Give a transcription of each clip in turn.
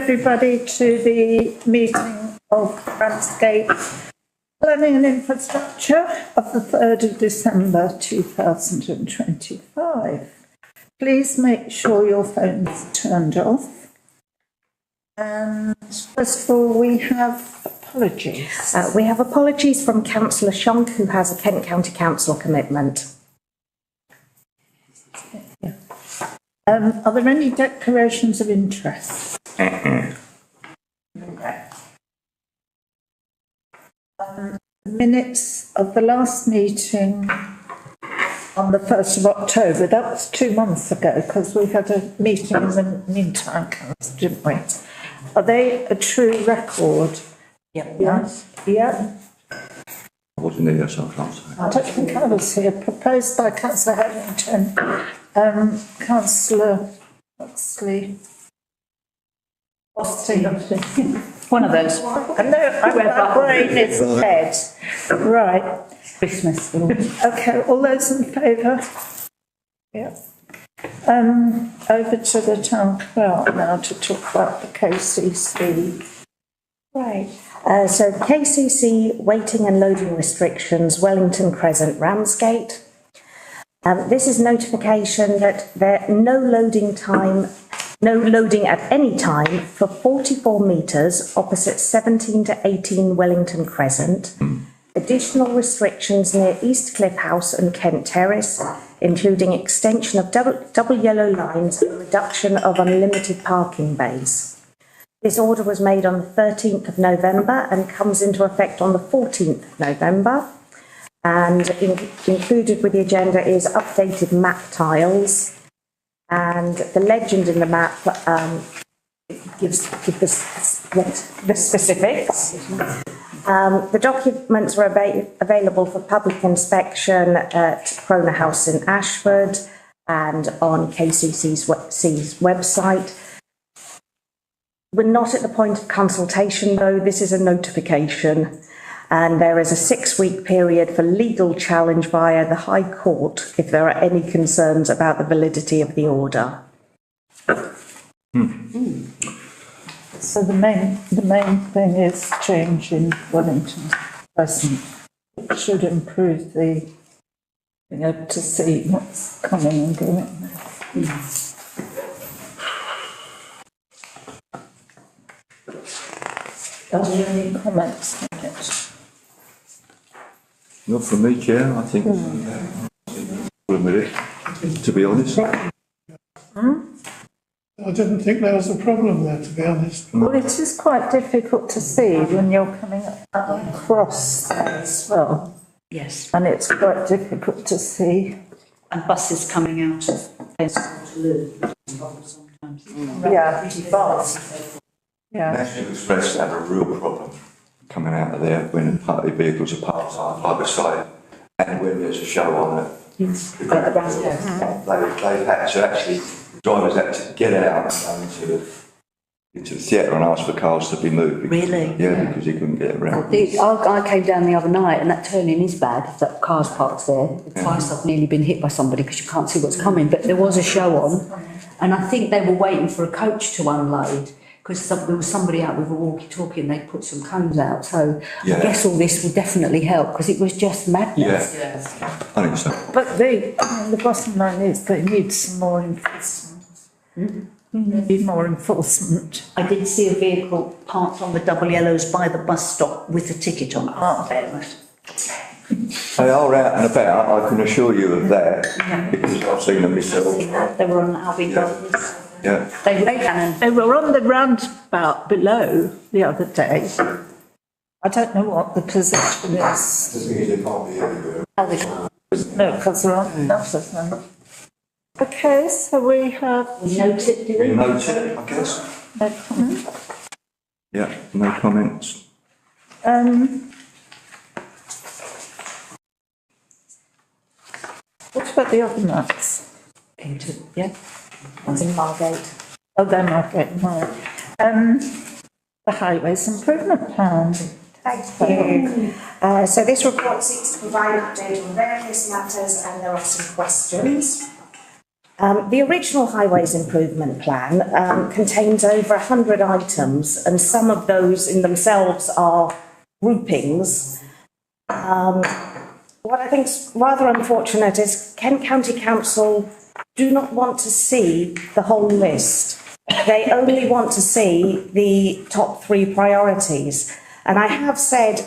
everybody to the meeting of Ramsgate Planning and Infrastructure of the 3rd of December 2025. Please make sure your phone's turned off. And first of all, we have apologies. We have apologies from Councillor Shunk, who has a Kent County Council commitment. Yeah. Are there any declarations of interest? Okay. Minutes of the last meeting on the 1st of October, that was 2 months ago, because we had a meeting in the meantime, didn't we? Are they a true record? Yep. Yes. Yeah. I wasn't here, so I can't say. I don't think I was here. Proposed by Councillor Hetherington, Councillor Huxley. One of those. I know, my brain is dead. Right. Christmas. Okay, all those in favour? Yeah. Over to the town clerk now to talk about the KCC. Right. So KCC waiting and loading restrictions, Wellington Crescent, Ramsgate. This is notification that there no loading at any time for 44 metres opposite 17 to 18 Wellington Crescent. Additional restrictions near East Cliff House and Kent Terrace, including extension of double yellow lines and reduction of unlimited parking bays. This order was made on the 13th of November and comes into effect on the 14th of November. And included with the agenda is updated map tiles. And the legend in the map gives the specifics. The documents are available for public inspection at Crona House in Ashford and on KCC's website. We're not at the point of consultation, though. This is a notification, and there is a 6-week period for legal challenge via the High Court if there are any concerns about the validity of the order. So the main thing is change in Wellington Crescent. It should improve the being able to see what's coming and going. Are there any comments on it? Not from me, Chair. I think with it, to be honest. I didn't think there was a problem there, to be honest. Well, it is quite difficult to see when you're coming across there as well. Yes. And it's quite difficult to see. And buses coming out of Waterloo sometimes. Yeah, fast. Yeah. National Express have a real problem coming out of there when party vehicles are parked either side and when there's a show on it. Yes. They've had to actually, drivers had to get out and go into the theatre and ask for cars to be moved. Really? Yeah, because you couldn't get around. I came down the other night and that turning is bad, that car's parked there. Twice I've nearly been hit by somebody because you can't see what's coming, but there was a show on and I think they were waiting for a coach to unload because there was somebody out with a walkie-talkie and they put some cones out, so I guess all this will definitely help because it was just madness. Yeah, I think so. But the bottom line is they need some more enforcement. Need more enforcement. I did see a vehicle parked on the double yellows by the bus stop with a ticket on it. They are out and about, I can assure you of that, because I've seen them myself. They were on Albion Gardens. Yeah. They were on the roundabout below the other day. I don't know what the position is. No, because they're on enough of them. Okay, so we have... We note it, do we? We note it, I guess. No comment. Yeah, no comments. What about the other maps? Yeah. One's in Margate. Oh, they're Margate, right. The Highways Improvement Plan. Thank you. So this report seeks to provide an update on various matters and there are some questions. The original Highways Improvement Plan contains over 100 items, and some of those in themselves are groupings. What I think is rather unfortunate is Kent County Council do not want to see the whole list. They only want to see the top 3 priorities. And I have said,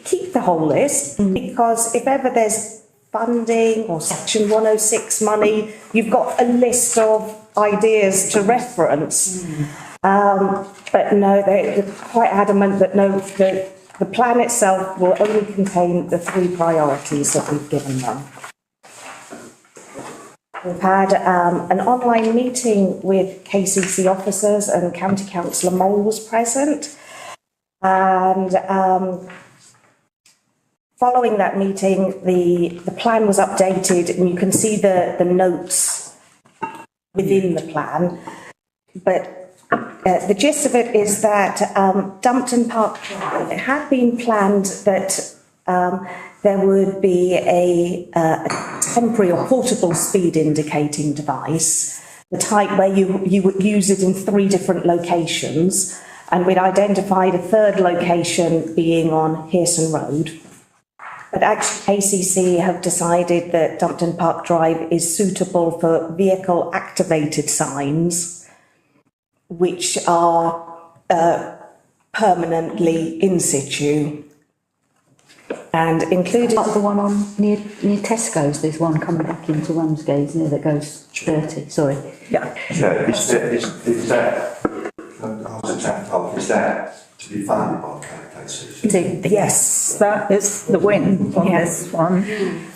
keep the whole list, because if ever there's funding or Section 106 money, you've got a list of ideas to reference. But no, they're quite adamant that no, the plan itself will only contain the 3 priorities that we've given them. We've had an online meeting with KCC officers, and County Councillor Mole was present. And following that meeting, the plan was updated, and you can see the notes within the plan. But the gist of it is that Dumpton Park Drive, it had been planned that there would be a temporary or portable speed indicating device, the type where you would use it in 3 different locations, and we'd identified a 3rd location being on Hearson Road. But actually, ACC have decided that Dumpton Park Drive is suitable for vehicle-activated signs, which are permanently in situ. And included... Like the one on near Tesco's, there's one coming back into Ramsgate, isn't there, that goes 30, sorry. Yeah. Yeah, is that, is that to be funded by KCC? Yes, that is the win on this one.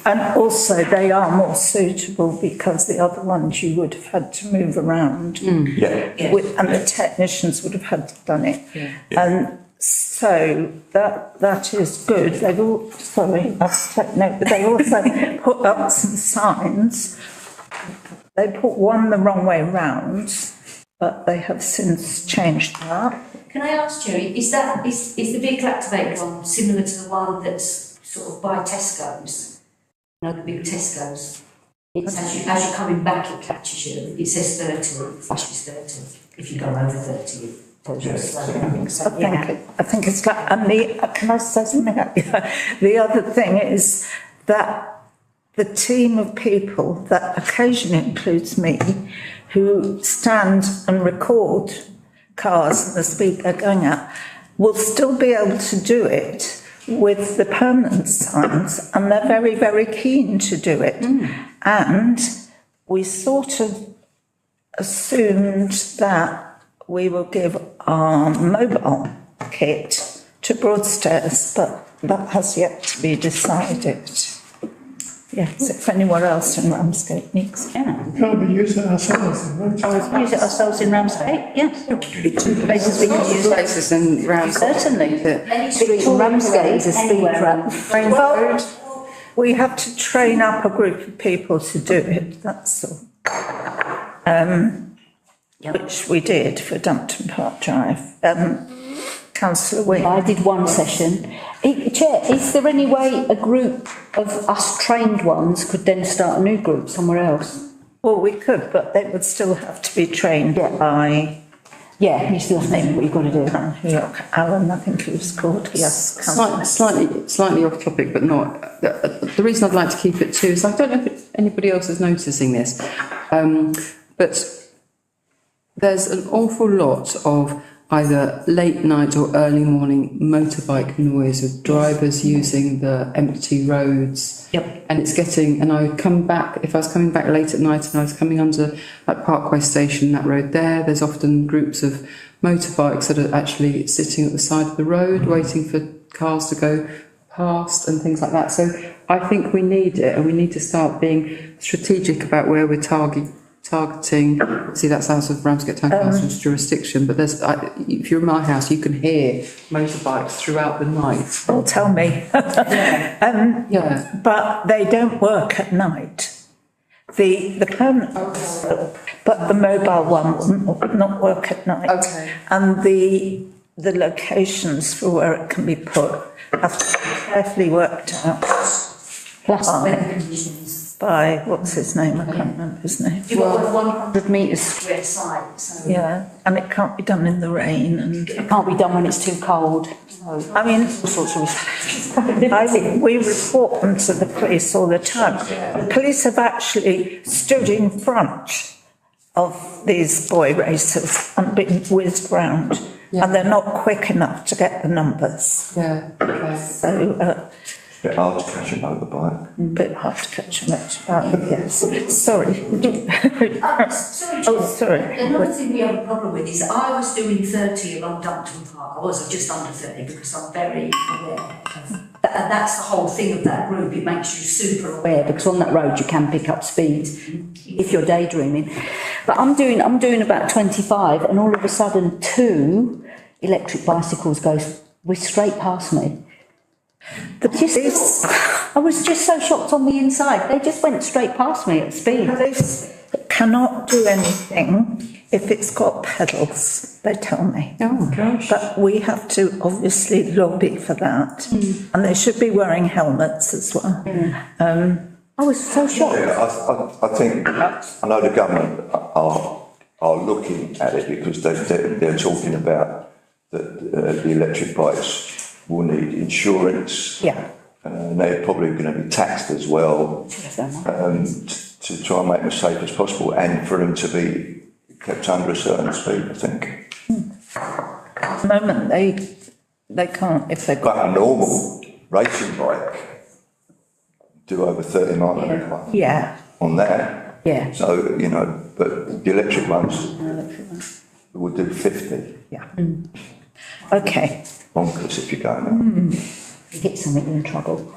And also they are more suitable because the other ones you would have had to move around. Yeah. And the technicians would have had to done it. And so that is good. They've all, sorry, I've taken note, but they also put up some signs. They put one the wrong way round, but they have since changed that. Can I ask, Jerry, is the vehicle activated one similar to the one that's sort of by Tesco's? You know, the big Tesco's. It's as you're coming back, it catches you. It says 30, it flashes 30. If you go over 30, it tells you to slow down. I think it's like, and can I say something? The other thing is that the team of people that occasionally includes me, who stand and record cars and the speed they're going at, will still be able to do it with the permanent signs, and they're very, very keen to do it. And we sort of assumed that we will give our mobile kit to Broadstairs, but that has yet to be decided. Yes, if anywhere else in Ramsgate needs it. Can't we use it ourselves in Ramsgate? Use it ourselves in Ramsgate, yes. Places we can use it. Places in Ramsgate. Certainly. Street in Ramsgate is a speed trap. Well, we have to train up a group of people to do it, that's all. Which we did for Dumpton Park Drive. Councillor Wing. I did one session. Chair, is there any way a group of us trained ones could then start a new group somewhere else? Well, we could, but they would still have to be trained by... Yeah, you still have to know what you've got to do. Alan, I think he was called, yes. Slightly off topic, but not. The reason I'd like to keep it too is I don't know if anybody else is noticing this, but there's an awful lot of either late night or early morning motorbike noise with drivers using the empty roads. Yep. And it's getting, and I would come back, if I was coming back late at night and I was coming under like Parkway Station, that road there's often groups of motorbikes that are actually sitting at the side of the road waiting for cars to go past and things like that. So I think we need it, and we need to start being strategic about where we're targeting. See, that's out of Ramsgate Town Council's jurisdiction, but there's, if you're in my house, you can hear motorbikes throughout the night. Well, tell me. Yeah. But they don't work at night. The permanent, but the mobile one would not work at night. Okay. And the locations for where it can be put have to be carefully worked out. Plus Weather conditions. by, what's his name? I can't remember his name. You've got 100 metres square site, so Yeah, and it can't be done in the rain and, it can't be done when it's too cold. I mean, All sorts of restrictions. we report them to the police all the time. The police have actually stood in front of these boy racers and been whizzed round, and they're not quick enough to get the numbers. Yeah, okay. So, Bit hard to catch a motorbike. bit hard to catch a motorbike, yes. Sorry. Sorry, Oh, sorry. another thing we have a problem with is I was doing 30 along Dumpton Park. I was just under 30 because I'm very aware of that. And that's the whole thing of that group. It makes you super aware. Because on that road you can pick up speed if you're daydreaming. But I'm doing about 25, and all of a sudden 2 electric bicycles go straight past me. I was just so shocked on the inside. They just went straight past me at speed. Police cannot do anything if it's got pedals, they tell me. Oh gosh. But we have to obviously lobby for that. And they should be wearing helmets as well. I was so shocked. Yeah, I think, I know the government are looking at it because they're talking about that the electric bikes will need insurance. Yeah. And they're probably going to be taxed as well, to try and make them as safe as possible and for them to be kept under a certain speed, I think. At the moment, they can't if they've got. But a normal racing bike do over 30 miles an hour Yeah, on that. Yeah. So, you know, but the electric ones will do 50. yeah. Okay. Bonkers if you're going there. You hit something, you're in trouble.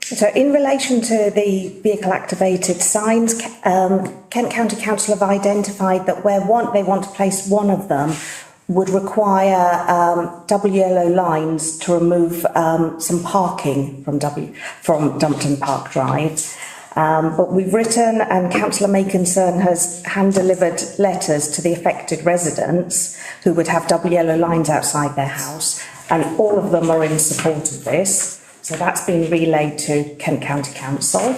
So in relation to the vehicle activated signs, Kent County Council have identified that where they want to place one of them would require double yellow lines to remove some parking from Dumpton Park Drive. But we've written, and Councillor May Concern has hand-delivered letters to the affected residents who would have double yellow lines outside their house, and all of them are in support of this. So that's been relayed to Kent County Council.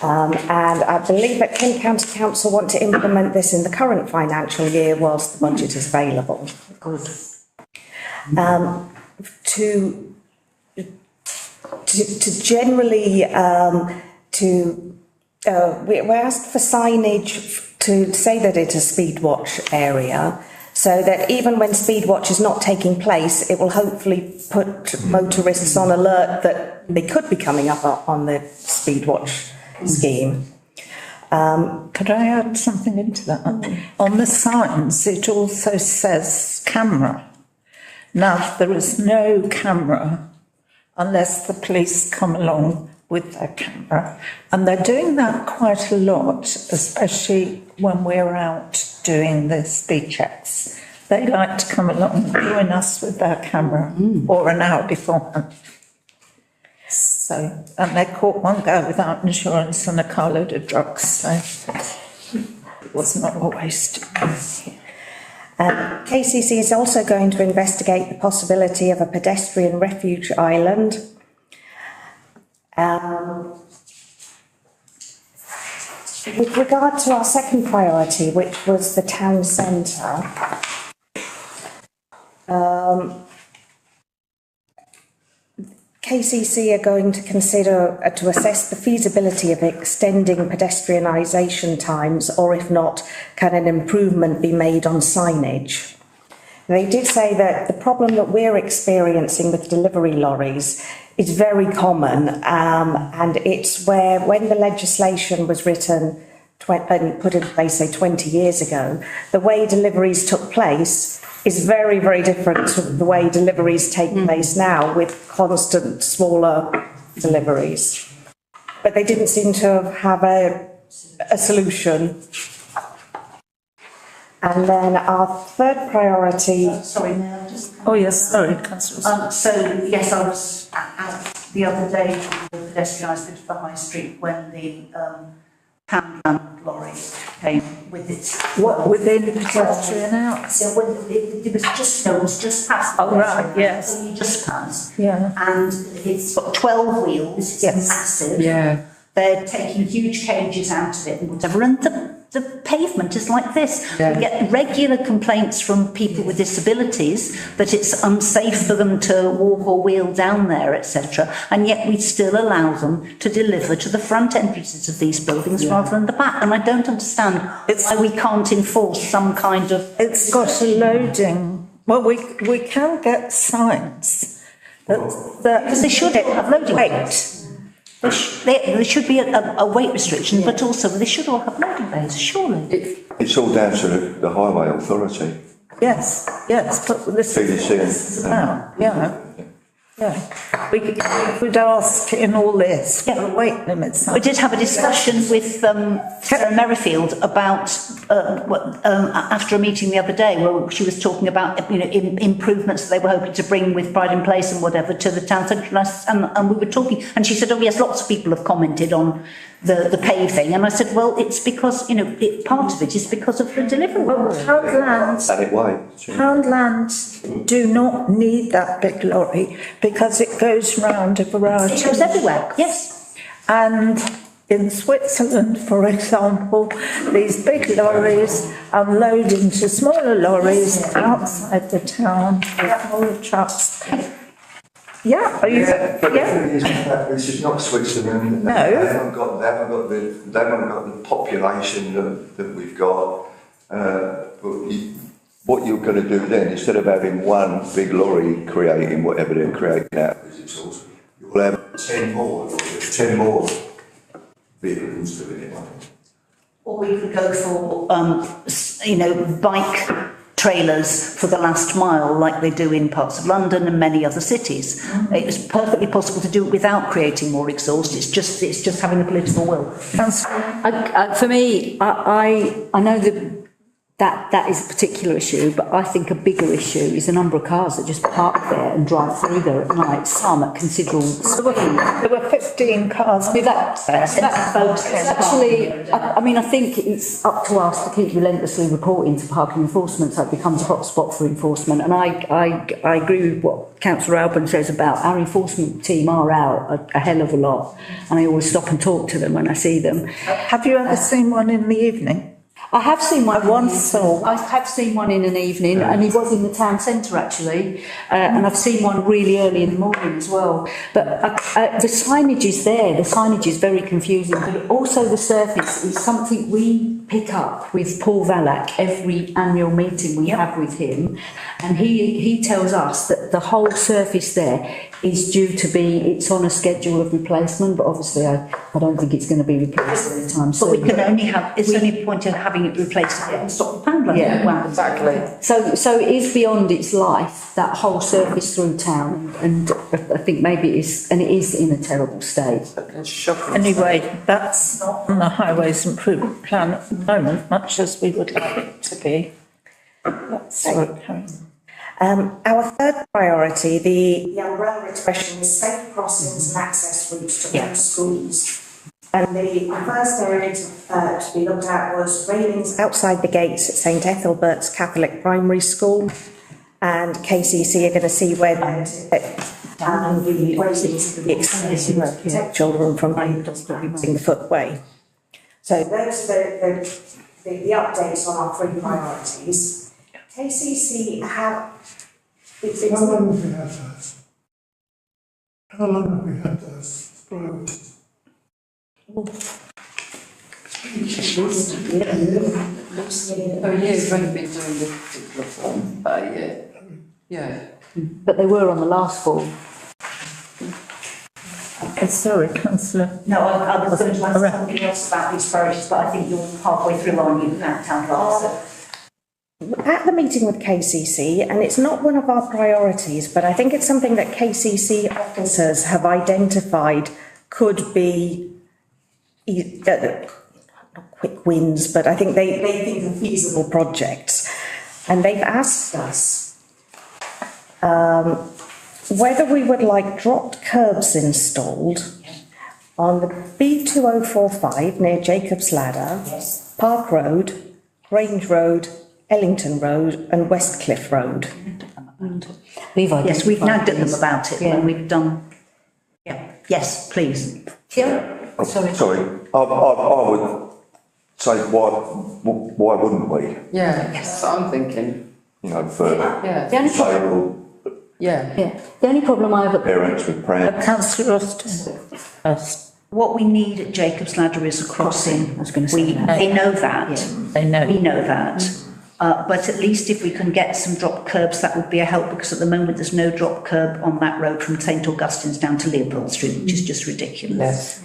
And I believe that Kent County Council want to implement this in the current financial year whilst the budget is available. To generally, we're asked for signage to say that it's a speed watch area, so that even when speed watch is not taking place, it will hopefully put motorists on alert that they could be coming up on the speed watch scheme. Could I add something into that? On the signs, it also says camera. Now, there is no camera unless the police come along with their camera. And they're doing that quite a lot, especially when we're out doing the speed checks. They like to come along and join us with their camera or an hour beforehand. So, and they caught one guy without insurance and a carload of drugs, so it was not a waste. KCC is also going to investigate the possibility of a pedestrian refuge island. With regard to our second priority, which was the town centre, KCC are going to consider to assess the feasibility of extending pedestrianisation times, or if not, can an improvement be made on signage? They did say that the problem that we're experiencing with delivery lorries is very common, and it's where, when the legislation was written and put in place, say 20 years ago, the way deliveries took place is very, very different to the way deliveries take place now, with constant smaller deliveries. But they didn't seem to have a solution. And then our third priority. Sorry, may I just? Oh, yes, sorry, Councillor. So, yes, I was out the other day on the pedestrianised bit of the High Street when the pound lorry came with its. What, within pedestrian hours? So when it was just past. Oh, right, yes. Only just past. Yeah. And it's got 12 wheels, it's Yes. massive. Yeah. They're taking huge cages out of it and whatever, and the pavement is like this. Yeah. We get regular complaints from people with disabilities that it's unsafe for them to walk or wheel down there, etc. And yet we still allow them to deliver to the front entrances of these buildings rather than the back. And I don't understand why we can't enforce some kind of. It's got a loading, well, we can get signs that. Because they should have loading bays. There should be a weight restriction, but also they should all have loading bays, surely. It's all down to the highway authority. Yes, but this is about, yeah. We could ask in all this for the weight limits. We did have a discussion with Sarah Merrifield about after a meeting the other day where she was talking about improvements that they were hoping to bring with Pride in Place and whatever to the town centre, and we were talking, and she said, oh yes, lots of people have commented on the paving, and I said, well, it's because part of it is because of the delivery. Well, Poundland do not need that big lorry because it goes round a variety. It goes everywhere, yes. And in Switzerland, for example, these big lorries unload into smaller lorries outside the town with smaller trucks. Yeah, are you? But the thing is, this is not Switzerland. No. They haven't got the population that we've got. But what you're going to do then, instead of having one big lorry creating whatever they're creating out of resource, you'll have 10 more vehicles doing it. Or we could go for, bike trailers for the last mile, like they do in parts of London and many other cities. It's perfectly possible to do it without creating more exhaust. It's just having the political will. For me, I know that is a particular issue, but I think a bigger issue is the number of cars that just park there and drive through there at night, some at considerable speed. There were 15 cars. Actually, I think it's up to us to keep relentlessly reporting to parking enforcement so it becomes a hotspot for enforcement. And I agree with what Councillor Alban says about our enforcement team are out a hell of a lot, and I always stop and talk to them when I see them. Have you ever seen one in the evening? I have seen one. I have seen one in an evening, and he was in the town centre actually, and I've seen one really early in the morning as well. But the signage is there. The signage is very confusing, but also the surface is something we pick up with Paul Valack every annual meeting we have with him, and he tells us that the whole surface there is due to be, it's on a schedule of replacement, but obviously I don't think it's going to be replaced anytime soon. But we can only have, it's only a point of having it replaced and stop the pound. Yeah, well, exactly. So it is beyond its life, that whole surface through town, and I think maybe it is in a terrible state. Anyway, that's not on the Highways Improvement Plan at the moment, much as we would like it to be. That's okay. Our third priority, the umbrella expression, is safe crossings and access routes to all schools. And the first area to be looked at was railings outside the gates at St Ethelbert's Catholic Primary School, and KCC are going to see where the railings can be extended to protect children from using the footway. So those are the updates on our three priorities. KCC have... How long have we had those? How long have we had those priorities? You've only been doing this particular form about a year. Yeah. But they were on the last form. Sorry, Councillor. No, I was going to ask something else about these priorities, but I think you're halfway through on you town clerk. At the meeting with KCC, and it's not one of our priorities, but I think it's something that KCC officers have identified could be not quick wins, but I think they think are feasible projects. And they've asked us whether we would like dropped curbs installed on the B2045 near Jacob's Ladder, Park Road, Grange Road, Ellington Road and Westcliff Road. Yes, we've nagged at them these. about it when we've done, yes, please. Oh, sorry, I would say why wouldn't we? Yeah, that's what I'm thinking. You know, for Yeah. The only problem, disabled yeah, the only problem I have, parents with pram. Councillor Austin first. What we need at Jacob's Ladder is a crossing. I was going to say that. They know that. They know. We know that. But at least if we can get some drop curbs, that would be a help, because at the moment there's no drop curb on that road from St Augustine's down to Leopold Street, which is just ridiculous.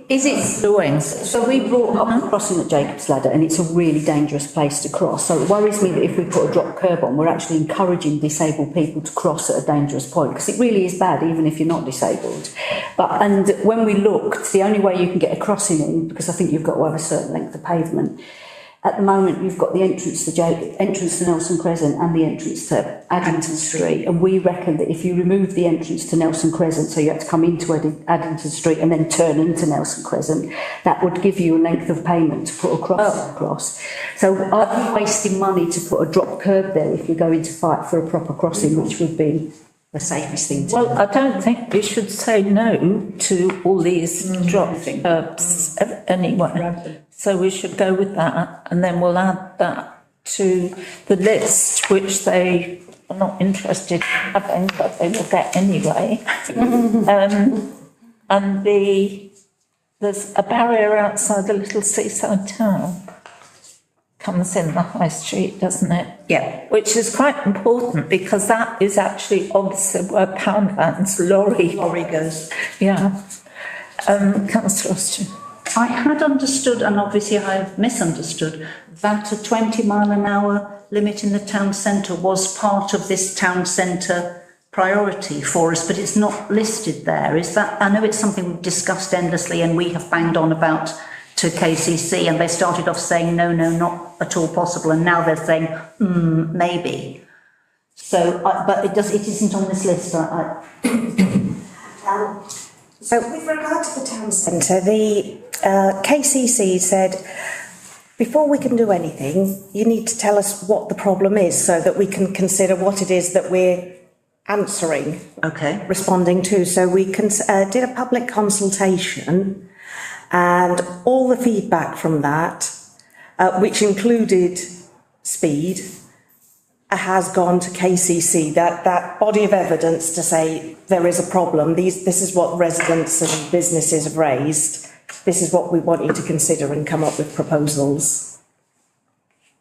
is it Doing. So we brought up the crossing at Jacob's Ladder and it's a really dangerous place to cross. So it worries me that if we put a drop curb on, we're actually encouraging disabled people to cross at a dangerous point, because it really is bad even if you're not disabled. And when we looked, the only way you can get a crossing in, because I think you've got to have a certain length of pavement, at the moment you've got the entrance to Nelson Crescent and the entrance to Addington Street, and we reckon that if you remove the entrance to Nelson Crescent, so you have to come into Addington Street and then turn into Nelson Crescent, that would give you a length of payment to put a crossing across. So are you wasting money to put a drop curb there if you're going to fight for a proper crossing, which would be the safest thing to do? Well, I don't think we should say no to all these drop curbs anyway. So we should go with that, and then we'll add that to the list, which they are not interested in having, but they will get anyway. And there's a barrier outside the little seaside town. Comes in the high street, doesn't it? Yeah. Which is quite important, because that is actually opposite where Poundland's lorry goes. Yeah. Councillor Austin. I had understood, and obviously I've misunderstood, that a 20-mile-an-hour limit in the town centre was part of this town centre priority for us, but it's not listed there. Is that, I know it's something we've discussed endlessly and we have banged on about to KCC, and they started off saying no, not at all possible, and now they're saying maybe. So, but it isn't on this list. So with regard to the town centre, the KCC said, before we can do anything, you need to tell us what the problem is so that we can consider what it is that we're answering, responding to. So we did a public consultation, and all the feedback from that, which included speed, has gone to KCC, that body of evidence to say there is a problem. This is what residents and businesses have raised. This is what we want you to consider and come up with proposals.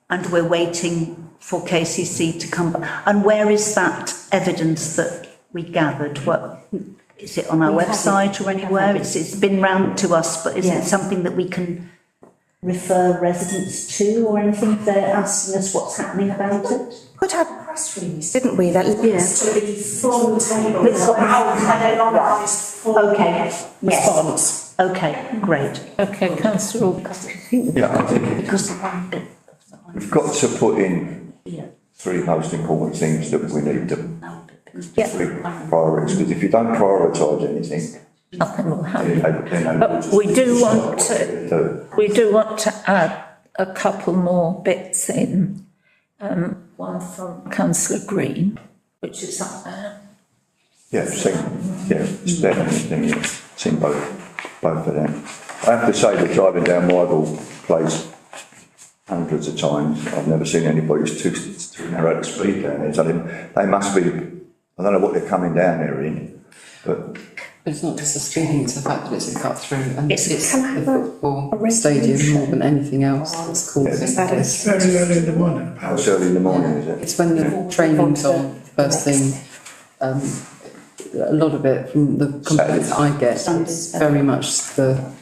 And we're waiting for KCC to come back. And where is that evidence that we gathered? What, is it on our website or anywhere? It's been round to us, but is it something that we can refer residents to or anything if they're asking us what's happening about it? Put out a press release, didn't we, that links to the full table of how anonymised full response. Okay, great. Okay, Councillor. Yeah, I think we've got to put in three most important things that we need to three priorities, because if you don't prioritise anything, Nothing will happen. But we do want to add a couple more bits in. One from Councillor Green, which is up there. it's definitely seen both of them. I have to say that driving down Wyville Place hundreds of times, I've never seen anybody who's too narrow to speed down there. So they must be, I don't know what they're coming down there in, but it's not just the speeding, it's the fact that it's a cut through, and it's Can the football stadium more than anything else that's causing It's very early in the morning. how early in the morning is it? It's when the training's on first thing. A lot of it from the complaints that I get, it's very much the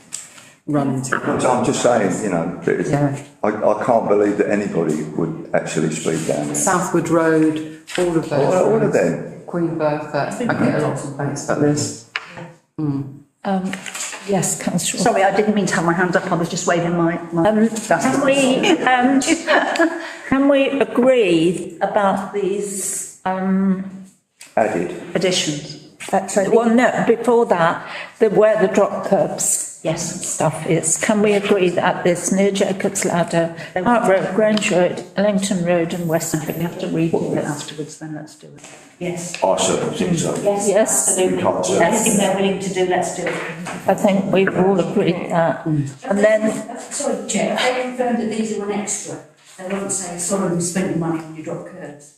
run to. So I'm just saying, you know, I can't believe that anybody would actually speed down there. Southwood Road, all of those. All of them. Queen Bertha, I get a lot of complaints about this. Yes, Councillor. Sorry, I didn't mean to have my hand up, I was just waving my Can we agree about these Added. additions. Well, no, before that, where the drop curbs Yes. stuff is, can we agree that this near Jacob's Ladder, Park Road, Grange Road, Ellington Road and Westfield? We have to read it afterwards, then let's do it. Yes. I certainly think so. Yes. Absolutely. Can't say. Anything they're willing to do, let's do it. I think we've all agreed that. And then, Sorry, Chair, they confirmed that these are an extra. They won't say, sorry, we spent your money on your drop curbs.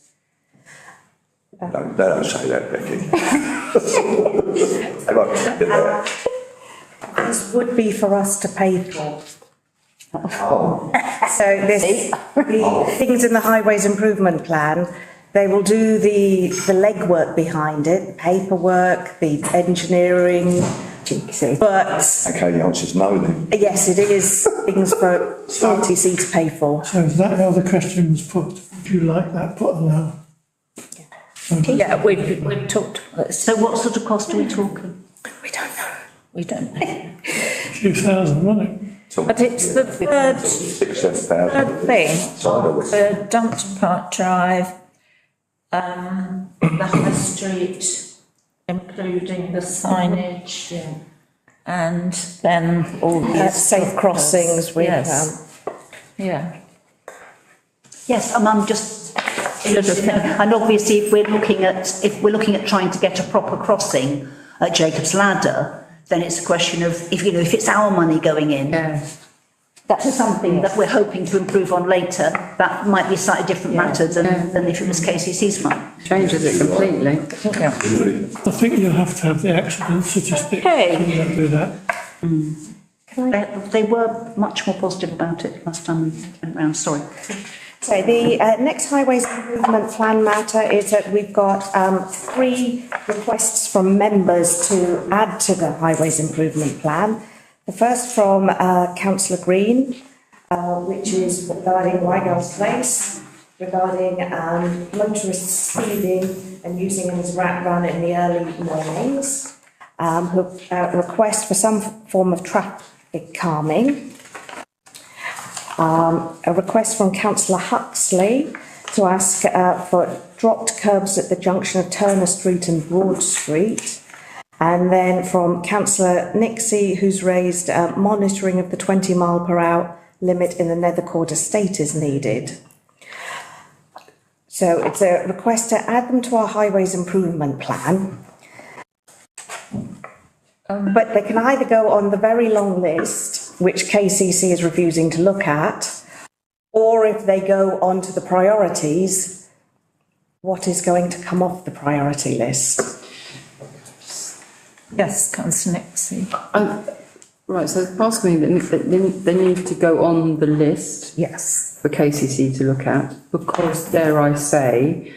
No, they don't say that, Becky. They won't say that. This would be for us to pay for. Oh, So this, the things in the Highways Improvement Plan, they will do the legwork behind it, the paperwork, the engineering, but okay, the answer's no then. yes, it is things for RTC to pay for. So is that how the question was put? Would you like that put on now? yeah, we've talked about this. So what sort of cost are we talking? We don't know. We don't know. 2,000, wasn't it? But it's the third 6,000. thing, Side of it. the Dumpton Park Drive, the High Street, including the signage, and then all these Safe crossings with, Yes. Yeah. Yes, I'm just, and obviously if we're looking at trying to get a proper crossing at Jacob's Ladder, then it's a question of, if it's our money going in, that's something that we're hoping to improve on later, that might be a slightly different matter than if it was KCC's money. Changes it completely. I think you'll have to have the accident statistics. Okay. We don't do that. They were much more positive about it last time we went round, sorry. So the next Highways Improvement Plan matter is that we've got 3 requests from members to add to the Highways Improvement Plan. The first from Councillor Green, which is regarding Weigall's Place, regarding motorists speeding and using it as a rat run in the early mornings, who request for some form of traffic calming. A request from Councillor Huxley to ask for dropped curbs at the junction of Turner Street and Broad Street. And then from Councillor Nixie, who's raised monitoring of the 20-mile-per-hour limit in the Nethercourt estate is needed. So it's a request to add them to our Highways Improvement Plan. But they can either go on the very long list, which KCC is refusing to look at, or if they go on to the priorities, what is going to come off the priority list? Yes, Councillor Nixie. Right, so it's asking me that they need to go on the list Yes. for KCC to look at, because, dare I say,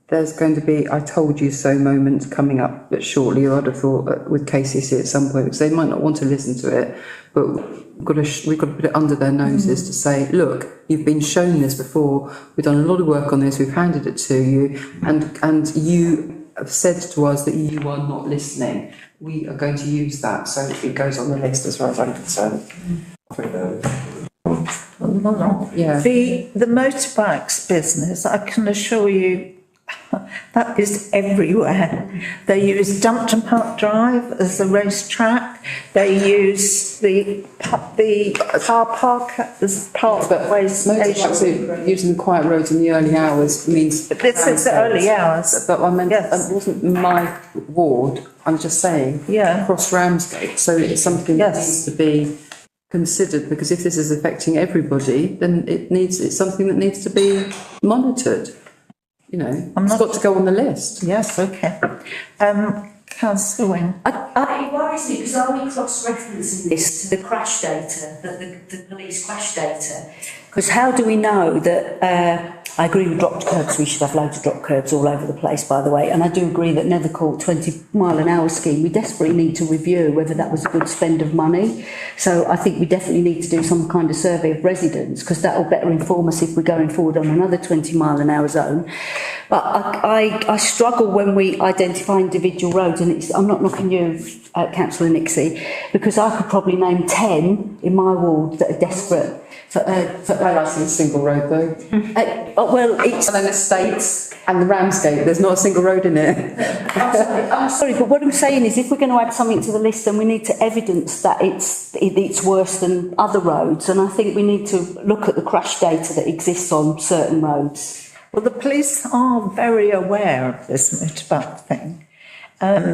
there's going to be I told you so moments coming up but shortly, or I'd have thought with KCC at some point, because they might not want to listen to it, but we've got to put it under their noses to say, look, you've been shown this before, we've done a lot of work on this, we've handed it to you, and you have said to us that you are not listening. We are going to use that, so it goes on the list as far as I'm concerned. Yeah. The motorbikes business, I can assure you, that is everywhere. They use Dumpton Park Drive as the racetrack. They use the car park as parkways. Motorbikes using the quiet roads in the early hours means. But this is the early hours. But I meant, Yes. it wasn't my ward, I'm just saying. Yeah. Across Ramsgate, so it's something that Yes. needs to be considered, because if this is affecting everybody, then it's something that needs to be monitored. You know, it's got to go on the list. Yes, okay. Councillor Wing. It worries me, because are we cross-referencing this to the crash data, the police crash data? Because how do we know that, I agree with dropped curbs, we should have loads of dropped curbs all over the place, by the way, and I do agree that Nethercourt 20-mile-an-hour scheme, we desperately need to review whether that was a good spend of money. So I think we definitely need to do some kind of survey of residents, because that will better inform us if we're going forward on another 20-mile-an-hour zone. But I struggle when we identify individual roads, and I'm not knocking you, Councillor Nixie, because I could probably name 10 in my ward that are desperate. I like a single road though. Well, it's. And then estates and the Ramsgate, there's not a single road in it. I'm sorry, but what I'm saying is if we're going to add something to the list, then we need to evidence that it's worse than other roads. And I think we need to look at the crash data that exists on certain roads. Well, the police are very aware of this motorbike thing,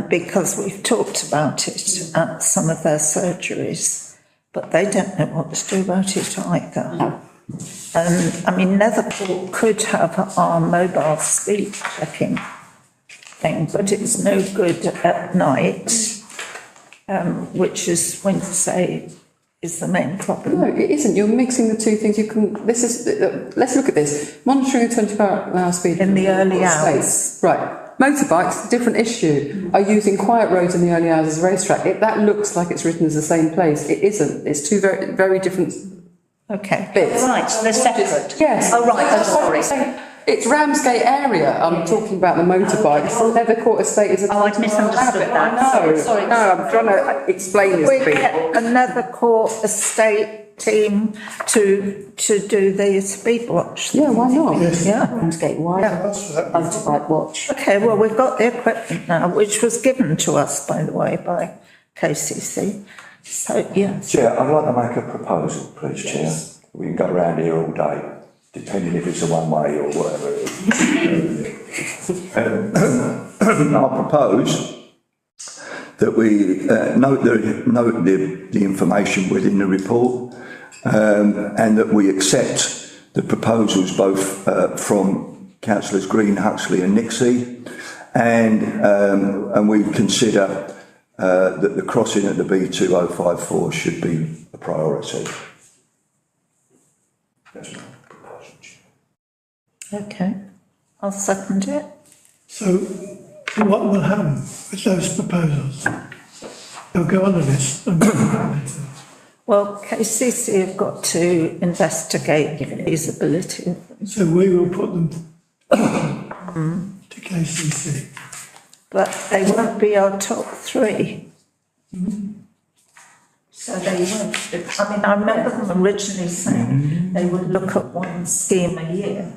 because we've talked about it at some of their surgeries, but they don't know what to do about it either. No. I mean, Netherport could have our mobile speed checking thing, but it's no good at night, which is when you say is the main problem. No, it isn't. You're mixing the two things. Let's look at this. Monitoring the 24-hour speed. In the early hours. States. Right. Motorbikes, different issue. Are using quiet roads in the early hours as a racetrack. That looks like it's written as the same place. It isn't. It's two very, very different Okay. bits. Right, so they're separate. Yes. Oh, right, I'm sorry. It's Ramsgate area. I'm talking about the motorbikes. Nethercourt Estate is a... Oh, I'd misunderstood that. No, Sorry. no, I'm trying to explain this We to people. get another court estate team to do the speed watch. Yeah, why not? Yeah. Ramsgate Wide That's for that. motorbike watch. Okay, well, we've got the equipment now, which was given to us, by the way, by KCC. So, yes. Chair, I'd like to make a proposal, please, Chair. We can go around here all day, depending if it's a one-way or whatever it is. I propose that we note the information within the report, and that we accept the proposals both from councillors Green, Huxley and Nixie, and we consider that the crossing at the B2054 should be a priority. That's my proposal, Chair. Okay, I'll second it. So what will happen with those proposals? They'll go on a list and Well, KCC have got to investigate the feasibility of them, so we will put them to KCC. but they won't be our top three. So they won't, I mean, I remember them originally saying they would look at one scheme a year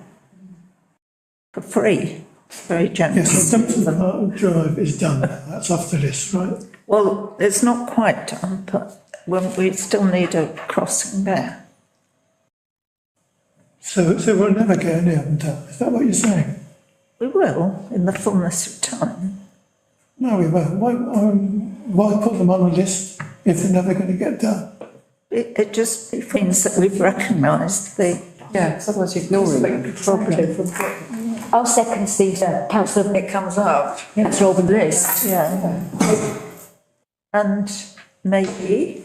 for free. It's very generous Yes, the of Dumpton them. Park Drive is done. That's off the list, right? Well, it's not quite done, but we still need a crossing there. So we'll never get any of them done. Is that what you're saying? We will, in the fullness of time. No, we won't. Why put them on a list if they're never going to get done? It just means that we've recognised the Yeah, because otherwise you're ignoring it. problem. I'll second Steve, councillor. It comes up. Councillor Alban List. Yeah. And maybe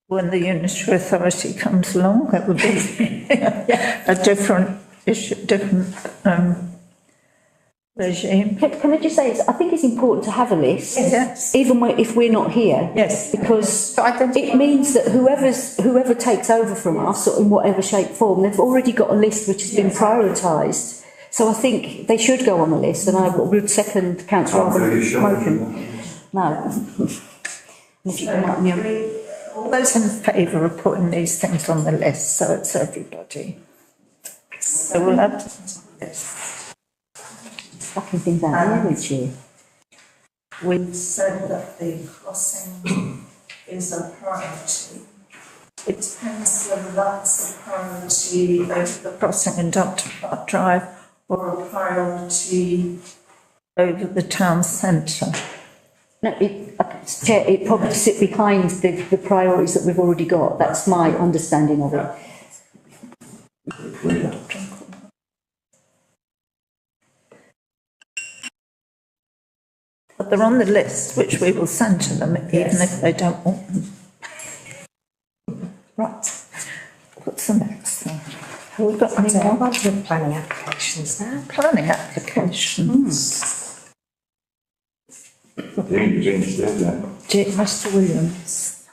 when the unitary authority comes along, that would be a different issue, different regime. Can I just say, I think it's important to have a list. Yes. Even if we're not here. Yes. Because it means that whoever takes over from us, or in whatever shape, form, they've already got a list which has been prioritised. So I think they should go on the list, and I would second councillor Alban's motion. No. If you can help me on. All those in favour of putting these things on the list, so it's everybody. So we'll add this. Fucking things out there, would you? We said that the crossing is a priority. It depends whether that's a priority over the crossing in Dumpton Park Drive or a priority over the town centre. No, it probably sit behind the priorities that we've already got. That's my understanding of it. But they're on the list, which we will send to them, even if they don't want them. Right. What's the next thing? Have we got any more? With planning applications now. Planning applications. Dear Mr. Williams.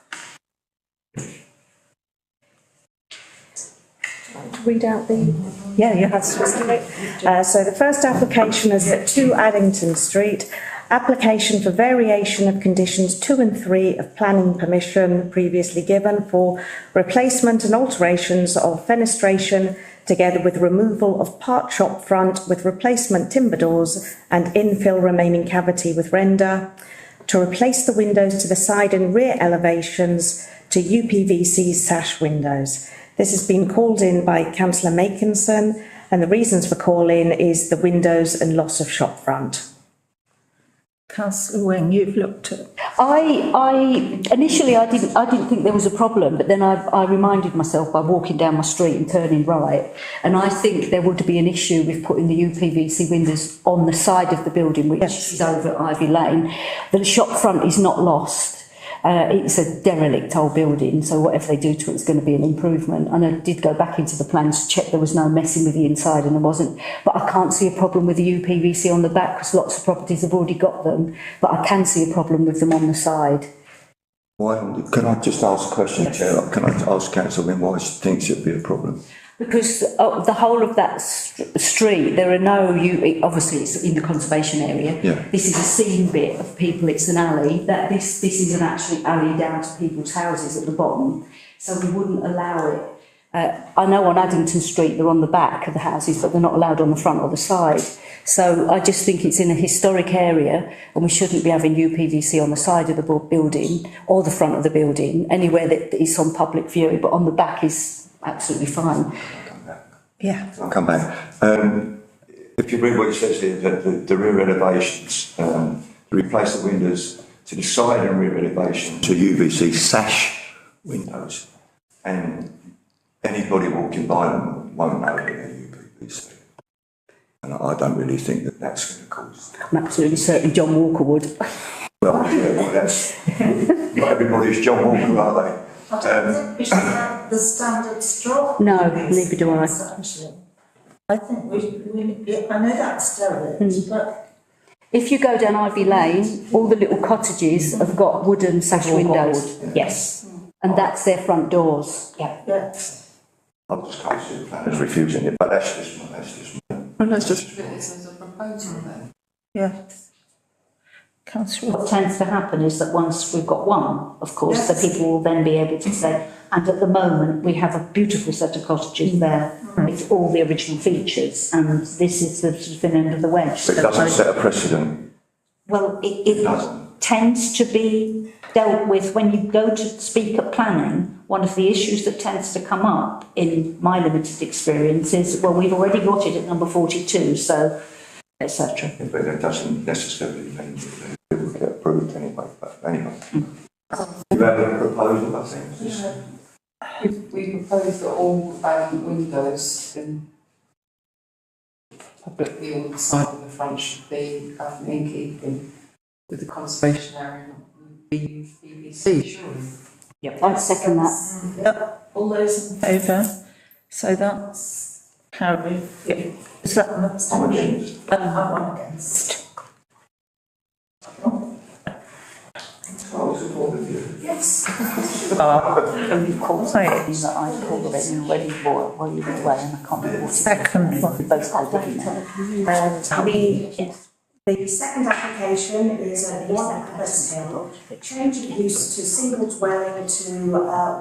Read out the. Yeah, you have. So the first application is at 2 Addington Street, application for variation of conditions 2 and 3 of planning permission previously given for replacement and alterations of fenestration together with removal of part shop front with replacement timber doors and infill remaining cavity with render, to replace the windows to the side and rear elevations to UPVC sash windows. This has been called in by Councillor Makinson, and the reasons for call-in is the windows and loss of shop front. Councillor Wing, you've looked at. Initially I didn't think there was a problem, but then I reminded myself by walking down my street and turning right, and I think there would be an issue with putting the UPVC windows on the side of the building, which is over at Ivy Lane. The shop front is not lost. It's a derelict old building, so whatever they do to it is going to be an improvement. And I did go back into the plans to check there was no messing with the inside, and there wasn't. But I can't see a problem with the UPVC on the back because lots of properties have already got them. But I can see a problem with them on the side. Why, can I just ask a question, Chair? Can I ask Councillor Wynne why she thinks it'd be a problem? Because the whole of that street, there are no, obviously it's in the conservation area. Yeah. This is a seen bit of people, it's an alley. That this is an actually alley down to people's houses at the bottom. So we wouldn't allow it. I know on Addington Street they're on the back of the houses, but they're not allowed on the front or the side. So I just think it's in a historic area and we shouldn't be having UPVC on the side of the building or the front of the building, anywhere that is on public view, but on the back is absolutely fine. Yeah. I'll come back. If you read what it says here, the rear elevations, to replace the windows to the side and rear elevation to UVC sash windows, and anybody walking by them won't know they're UVC. And I don't really think that that's going to cause. I'm absolutely certain John Walker would. Well, yeah, well, that's not everybody's John Walker, are they? Is that the standard straw? No, neither do I. I think I know that's derelict, but If you go down Ivy Lane, all the little cottages have got wooden sash windows. Yes. And that's their front doors. yeah. I just can't see the planners refusing it, but that's just Well, let's just put it as a proposal then. Yeah. Councillor. What tends to happen is that once we've got one, of course, the people will then be able to say, and at the moment we have a beautiful set of cottages there with all the original features, and this is the sort of thin end of the wedge. But it doesn't set a precedent. Well, it tends to be dealt with when you go to speak at planning. One of the issues that tends to come up in my limited experience is, well, we've already got it at number 42, so etc. Yeah, but that doesn't necessarily mean that it will get approved anyway. But anyway, you have a proposal, I think. We propose that all windows in public view on the side and the front should be in keeping with the conservation area and BBC, surely. Yep. I'd second that. Yep. All those in favour? So that's carried. Is that an abstention? I'm against. Yes. And you've called something that I called it in already while you were away, and I can't remember what it Second one. We both called it. The second application is a one Westhill, change of use to single dwelling to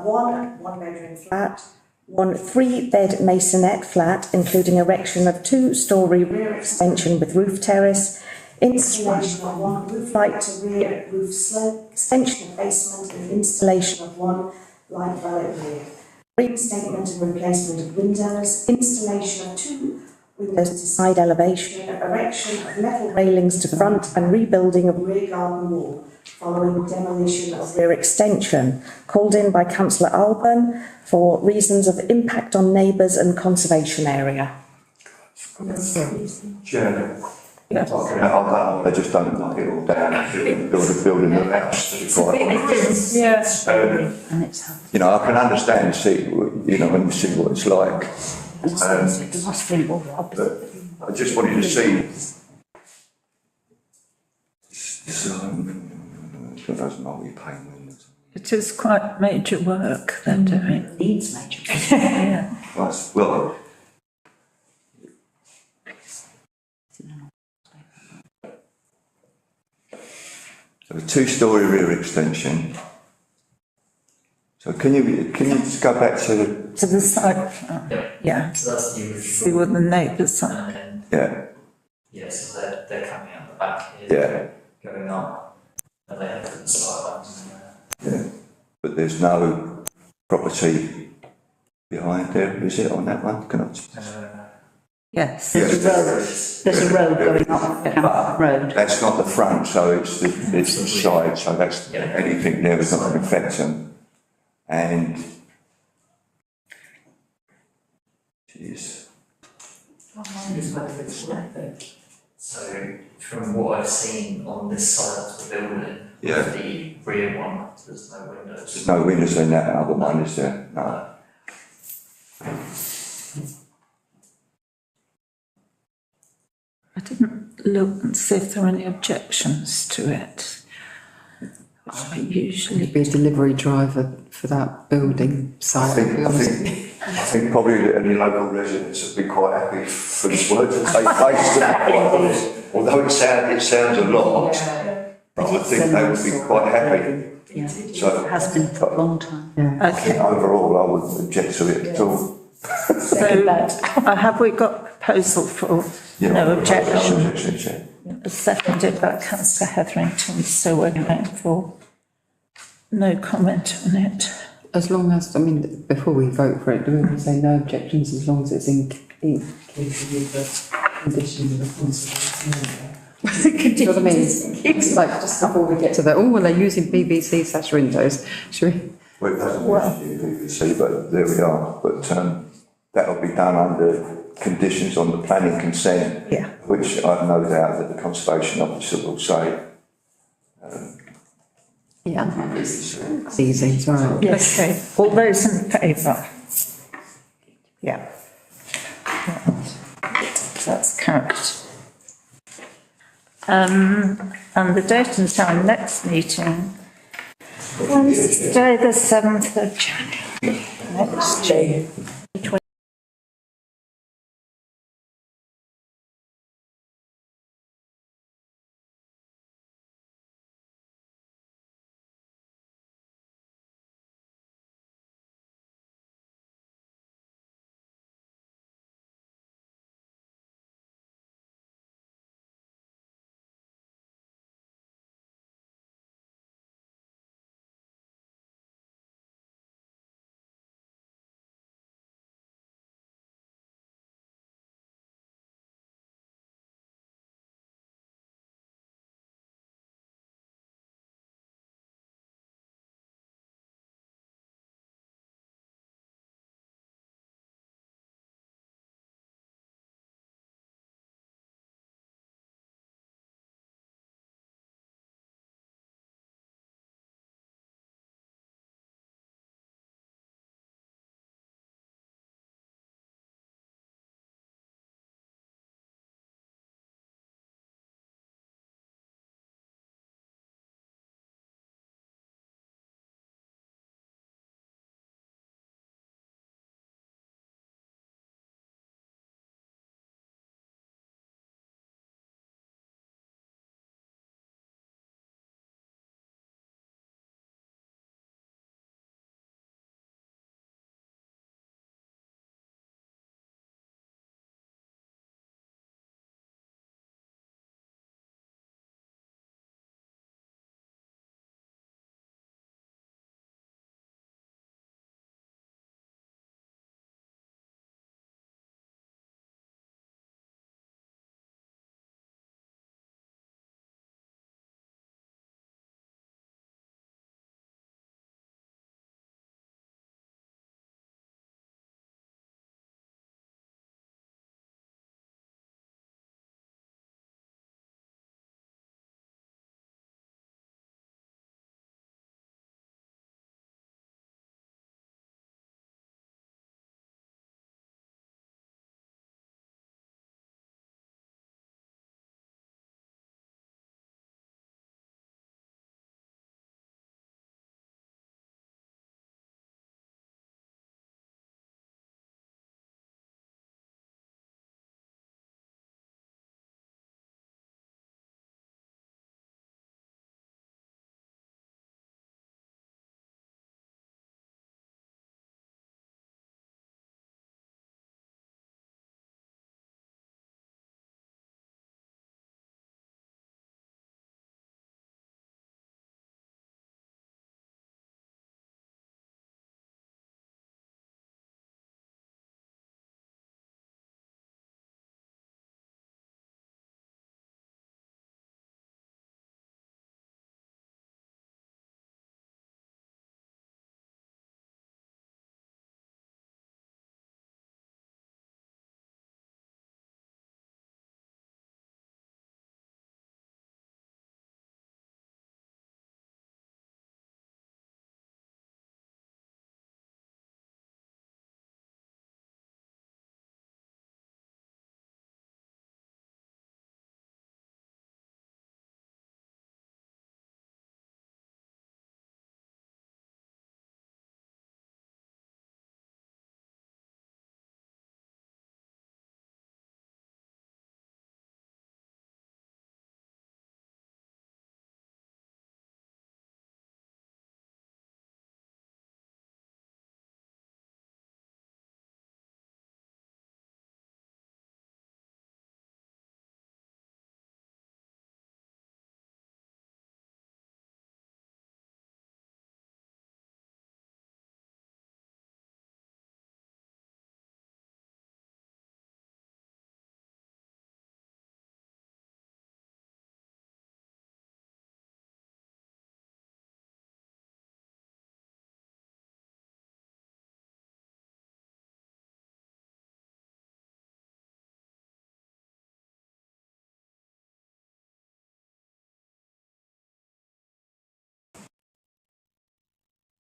one bedroom flat, one 3-bed masonette flat, including erection of 2-storey rear extension with roof terrace, installation of one roof light to rear roof slope, extension of basement and installation of one light valet rear, reinstatement and replacement of windows, installation of 2 windows to side elevation, erection of metal railings to front and rebuilding of rear garden wall, following demolition of rear extension, called in by Councillor Alban for reasons of impact on neighbours and conservation area. Chair, I just don't knock it all down and build a building of house to be quite honest. Yes. And it's You know, I can understand, see, you know, when you see what it's like. the last three were opposite. But I just wanted to see those multi-pane windows. It is quite major work they're doing. Needs major. Yeah. Well, So a two-storey rear extension. So can you just go back to the, To the side plan, yeah, So that's the original. see what the neighbours are. And then, yeah, yeah, so they're coming out the back here. yeah, Going up, and they have the sidelines in there. yeah. But there's no property behind there, is it, on that one? Can I? Yes, There's a road going up the road. That's not the front, so it's the side, so that's, anything there is not going to affect them. And, geez, So from what I've seen on this side of the building, Yeah. the rear one, there's no windows. there's no windows in that other one, is there? No. I didn't look and see if there were any objections to it. I usually, Be a delivery driver for that building I site, to think, be I honest. think probably any local residents would be quite happy for this work to take place, to be quite honest. Although it sounds a lot, but I think they would be quite happy. Yeah, So, it has been for a long time. I think okay, overall, I wouldn't object to it at all. so have we got a proposal for no objection? Seconded by councillor Hetherington, so we're going for no comment on it. As long as, I mean, before we vote for it, do we say no objections as long as it's in keeping with the conditions of the conservation? Do you know what I mean? It's like, just before we get to that, oh, well, they're using PVC sash windows, should we? Well, it doesn't mention PVC, but there we are. But that'll be done under conditions on the planning consent, Yeah. which I've no doubt that the conservation officer will say. Yeah. It's easy, it's all right. Yes. Okay, all those in favour? Yeah. Right. That's carried. And the date and time next meeting, Wednesday the 7th of January next year.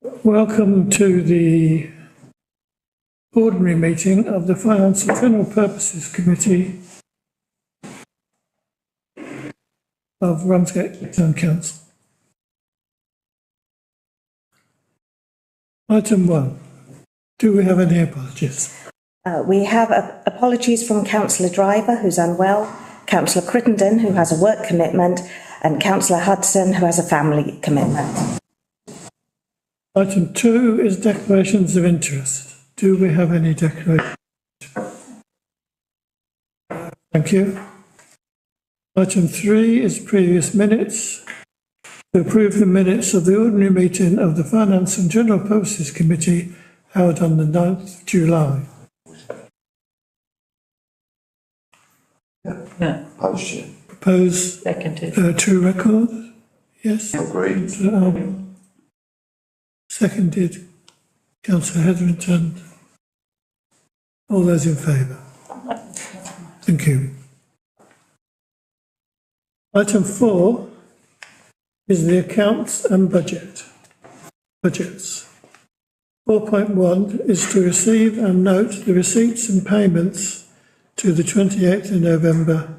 Welcome to the ordinary meeting of the Finance and General Purposes Committee of Ramsgate Town Council. Item 1. Do we have any apologies? We have apologies from Councillor Driver, who's unwell, Councillor Crittenden, who has a work commitment, and Councillor Hudson, who has a family commitment. Item 2 is declarations of interest. Do we have any declarations? Thank you. Item 3 is previous minutes. To approve the minutes of the ordinary meeting of the Finance and General Purposes Committee held on the 9th of July. Motion. Propose Seconded. true record? Yes. Agreed. Seconded. Councillor Hetherington. All those in favour? Thank you. Item 4 is the accounts and budgets. 4.1 is to receive and note the receipts and payments to the 28th of November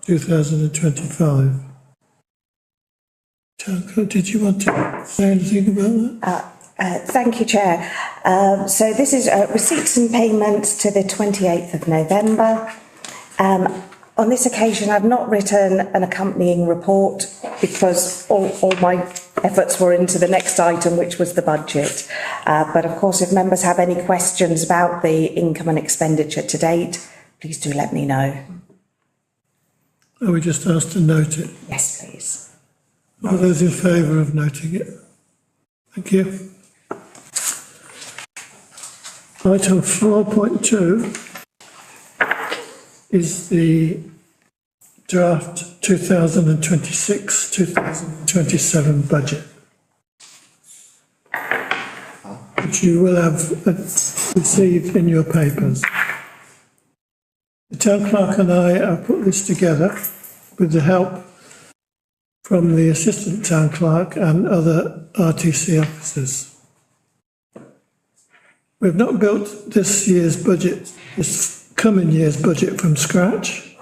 2025. Town Clerk, did you want to say anything about that? Thank you, Chair. So this is receipts and payments to the 28th of November. On this occasion, I've not written an accompanying report because all my efforts were into the next item, which was the budget. But of course, if members have any questions about the income and expenditure to date, please do let me know. Are we just asked to note it? Yes, please. All those in favour of noting it? Thank you. Item 4.2 is the draft 2026-2027 budget, which you will have received in your papers. The Town Clerk and I have put this together with the help from the Assistant Town Clerk and other RTC officers. We've not built this coming year's budget from scratch,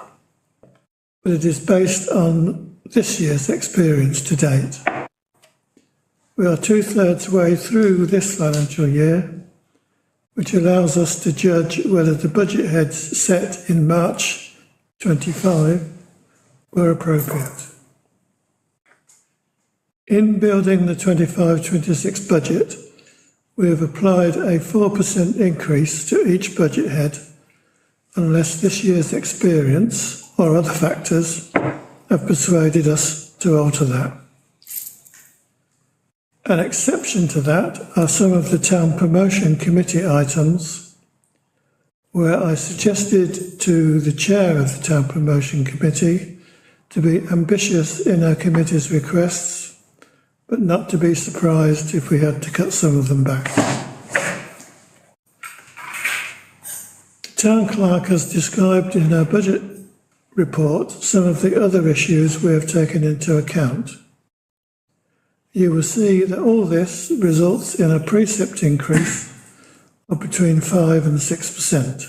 but it is based on this year's experience to date. We are 2/3 way through this financial year, which allows us to judge whether the budget heads set in March 25 were appropriate. In building the 25-26 budget, we have applied a 4% increase to each budget head unless this year's experience or other factors have persuaded us to alter that. An exception to that are some of the Town Promotion Committee items where I suggested to the chair of the Town Promotion Committee to be ambitious in our committee's requests, but not to be surprised if we had to cut some of them back. The Town Clerk has described in our budget report some of the other issues we have taken into account. You will see that all this results in a precept increase of between 5 and 6%.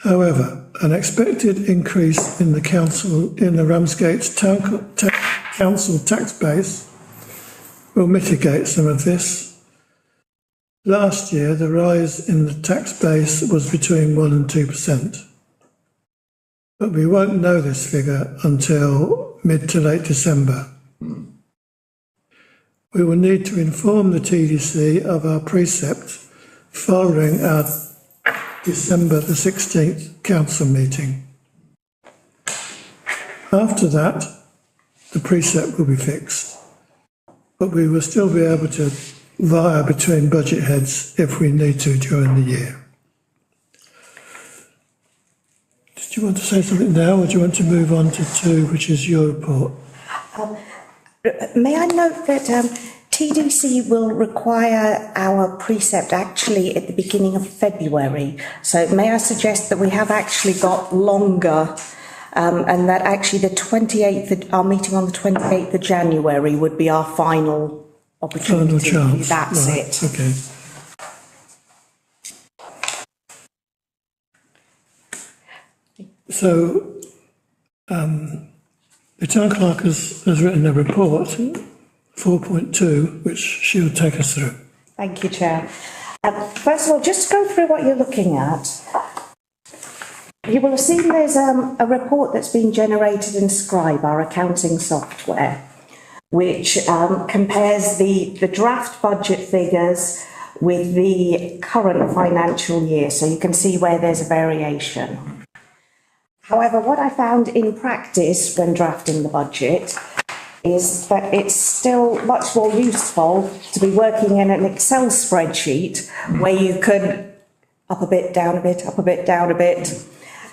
However, an expected increase in the Ramsgate's council tax base will mitigate some of this. Last year, the rise in the tax base was between 1 and 2%. But we won't know this figure until mid to late December. We will need to inform the TDC of our precept following our December the 16th council meeting. After that, the precept will be fixed, but we will still be able to via between budget heads if we need to during the year. Did you want to say something now, or do you want to move on to 2, which is your report? May I note that TDC will require our precept actually at the beginning of February. So may I suggest that we have actually got longer, and that actually our meeting on the 28th of January would be our final opportunity. chance. That's Right, it. okay. So, the town clerk has written a report, 4.2, which she'll take us through. Thank you, Chair. First of all, just to go through what you're looking at, you will have seen there's a report that's been generated in Scribe, our accounting software, which compares the draft budget figures with the current financial year, so you can see where there's a variation. However, what I found in practice when drafting the budget is that it's still much more useful to be working in an Excel spreadsheet where you can up a bit, down a bit, up a bit, down a bit.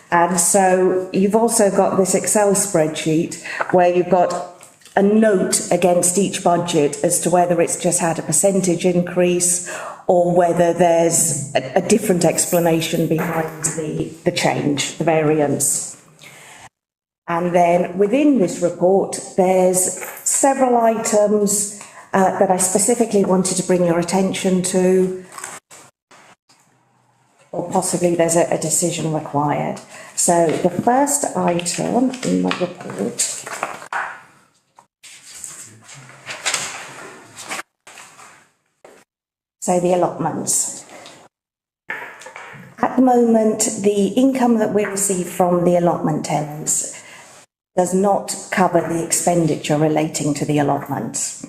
And so you've also got this Excel spreadsheet where you've got a note against each budget as to whether it's just had a percentage increase or whether there's a different explanation behind the change, the variance. And then within this report, there's several items that I specifically wanted to bring your attention to, or possibly there's a decision required. So the first item in my report so the allotments. At the moment, the income that we receive from the allotment tenants does not cover the expenditure relating to the allotments.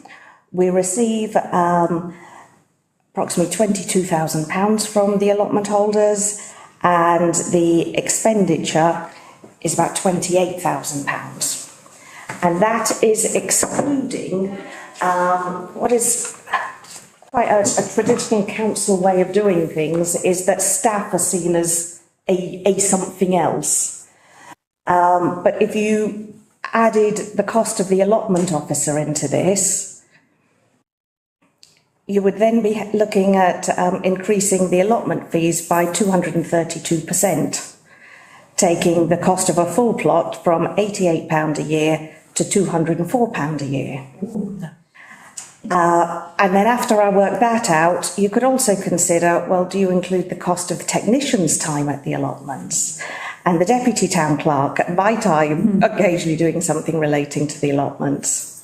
We receive approximately £22,000 from the allotment holders, and the expenditure is about £28,000. And that is excluding what is quite a traditional council way of doing things, is that staff are seen as a something else. But if you added the cost of the allotment officer into this, you would then be looking at increasing the allotment fees by 232%, taking the cost of a full plot from £88 a year to £204 a year. And then after I work that out, you could also consider, well, do you include the cost of the technician's time at the allotments? And the deputy town clerk at my time occasionally doing something relating to the allotments.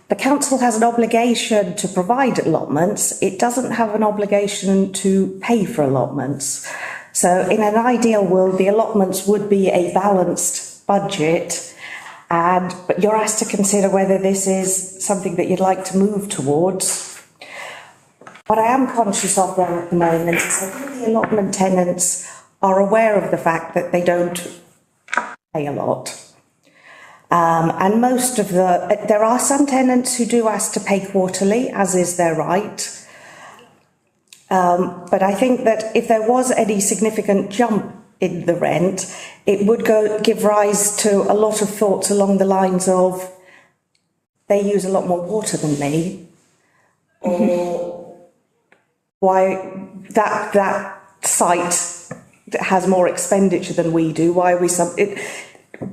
The council has an obligation to provide allotments. It doesn't have an obligation to pay for allotments. So in an ideal world, the allotments would be a balanced budget, but you're asked to consider whether this is something that you'd like to move towards. What I am conscious of there at the moment is I think the allotment tenants are aware of the fact that they don't pay a lot. And most of there are some tenants who do ask to pay quarterly, as is their right. But I think that if there was any significant jump in the rent, it would give rise to a lot of thoughts along the lines of, they use a lot more water than me, or why that site has more expenditure than we do, why are we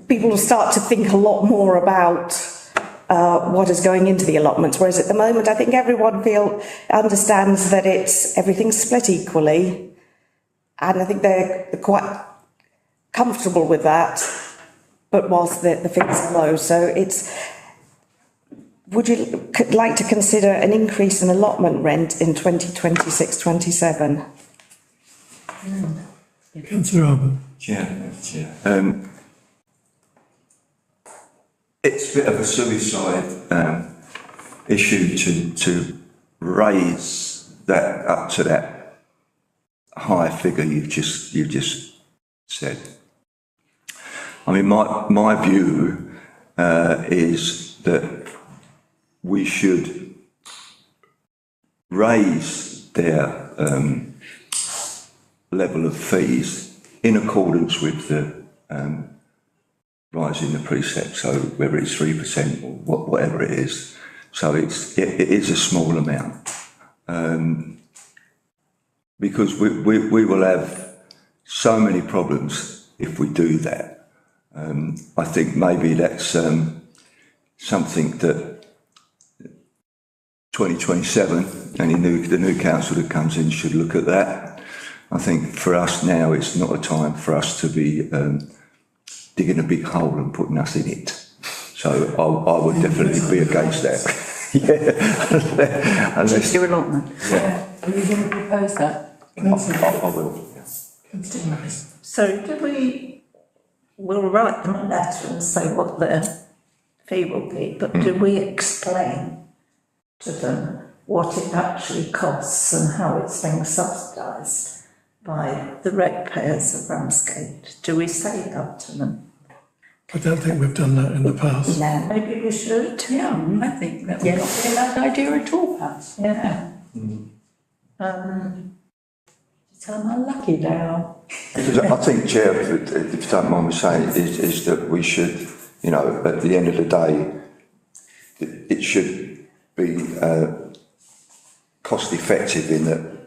people will start to think a lot more about what is going into the allotments, whereas at the moment I think everyone understands that everything's split equally, and I think they're quite comfortable with that, but whilst the figures are low. So would you like to consider an increase in allotment rent in 2026-27? Councillor Arbor. Chair. It's a bit of a suicide issue to raise that up to that high figure you've just said. I mean, my view is that we should raise their level of fees in accordance with the rise in the precept, so whether it's 3% or whatever it is. So it is a small amount, because we will have so many problems if we do that. I think maybe that's something that 2027, and the new council that comes in should look at that. I think for us now, it's not a time for us to be digging a big hole and putting us in it. So I would definitely be against that. Yeah, unless. Your allotment. Yeah, Are you going to propose that? I will. Yeah. So we'll write them a letter and say what their fee will be, but do we explain to them what it actually costs and how it's being subsidised by the ratepayers of Ramsgate? Do we say that to them? I don't think we've done that in the past. No. Maybe we should. Yeah, I think that would not be a bad idea at all, perhaps. Yeah. Tell them how lucky they are. Because I think, Chair, if you don't mind me saying, is that we should, you know, at the end of the day, it should be cost effective in that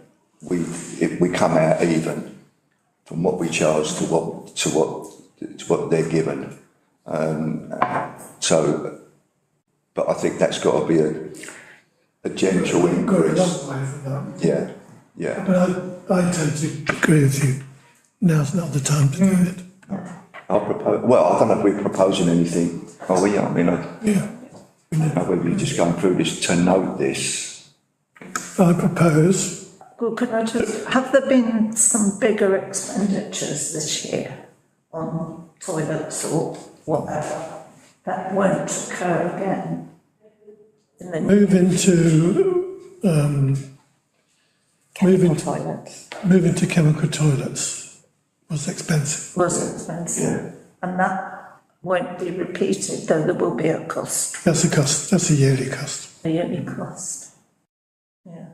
we come out even from what we charge to what they're given. But I think that's got to be a gentle increase. Yeah, yeah. But I tend to agree with you. Now's not the time to do it. I'll propose. Well, I don't know if we're proposing anything. Oh, we are. I mean, Yeah. I don't know whether we're just going through this to note this. I propose, Well, could I just, have there been some bigger expenditures this year on toilets or whatever that won't occur again? move into chemical toilets was expensive. Was expensive, and that won't be repeated, though there will be a cost, That's a cost, that's a yearly cost. a yearly cost. Yeah.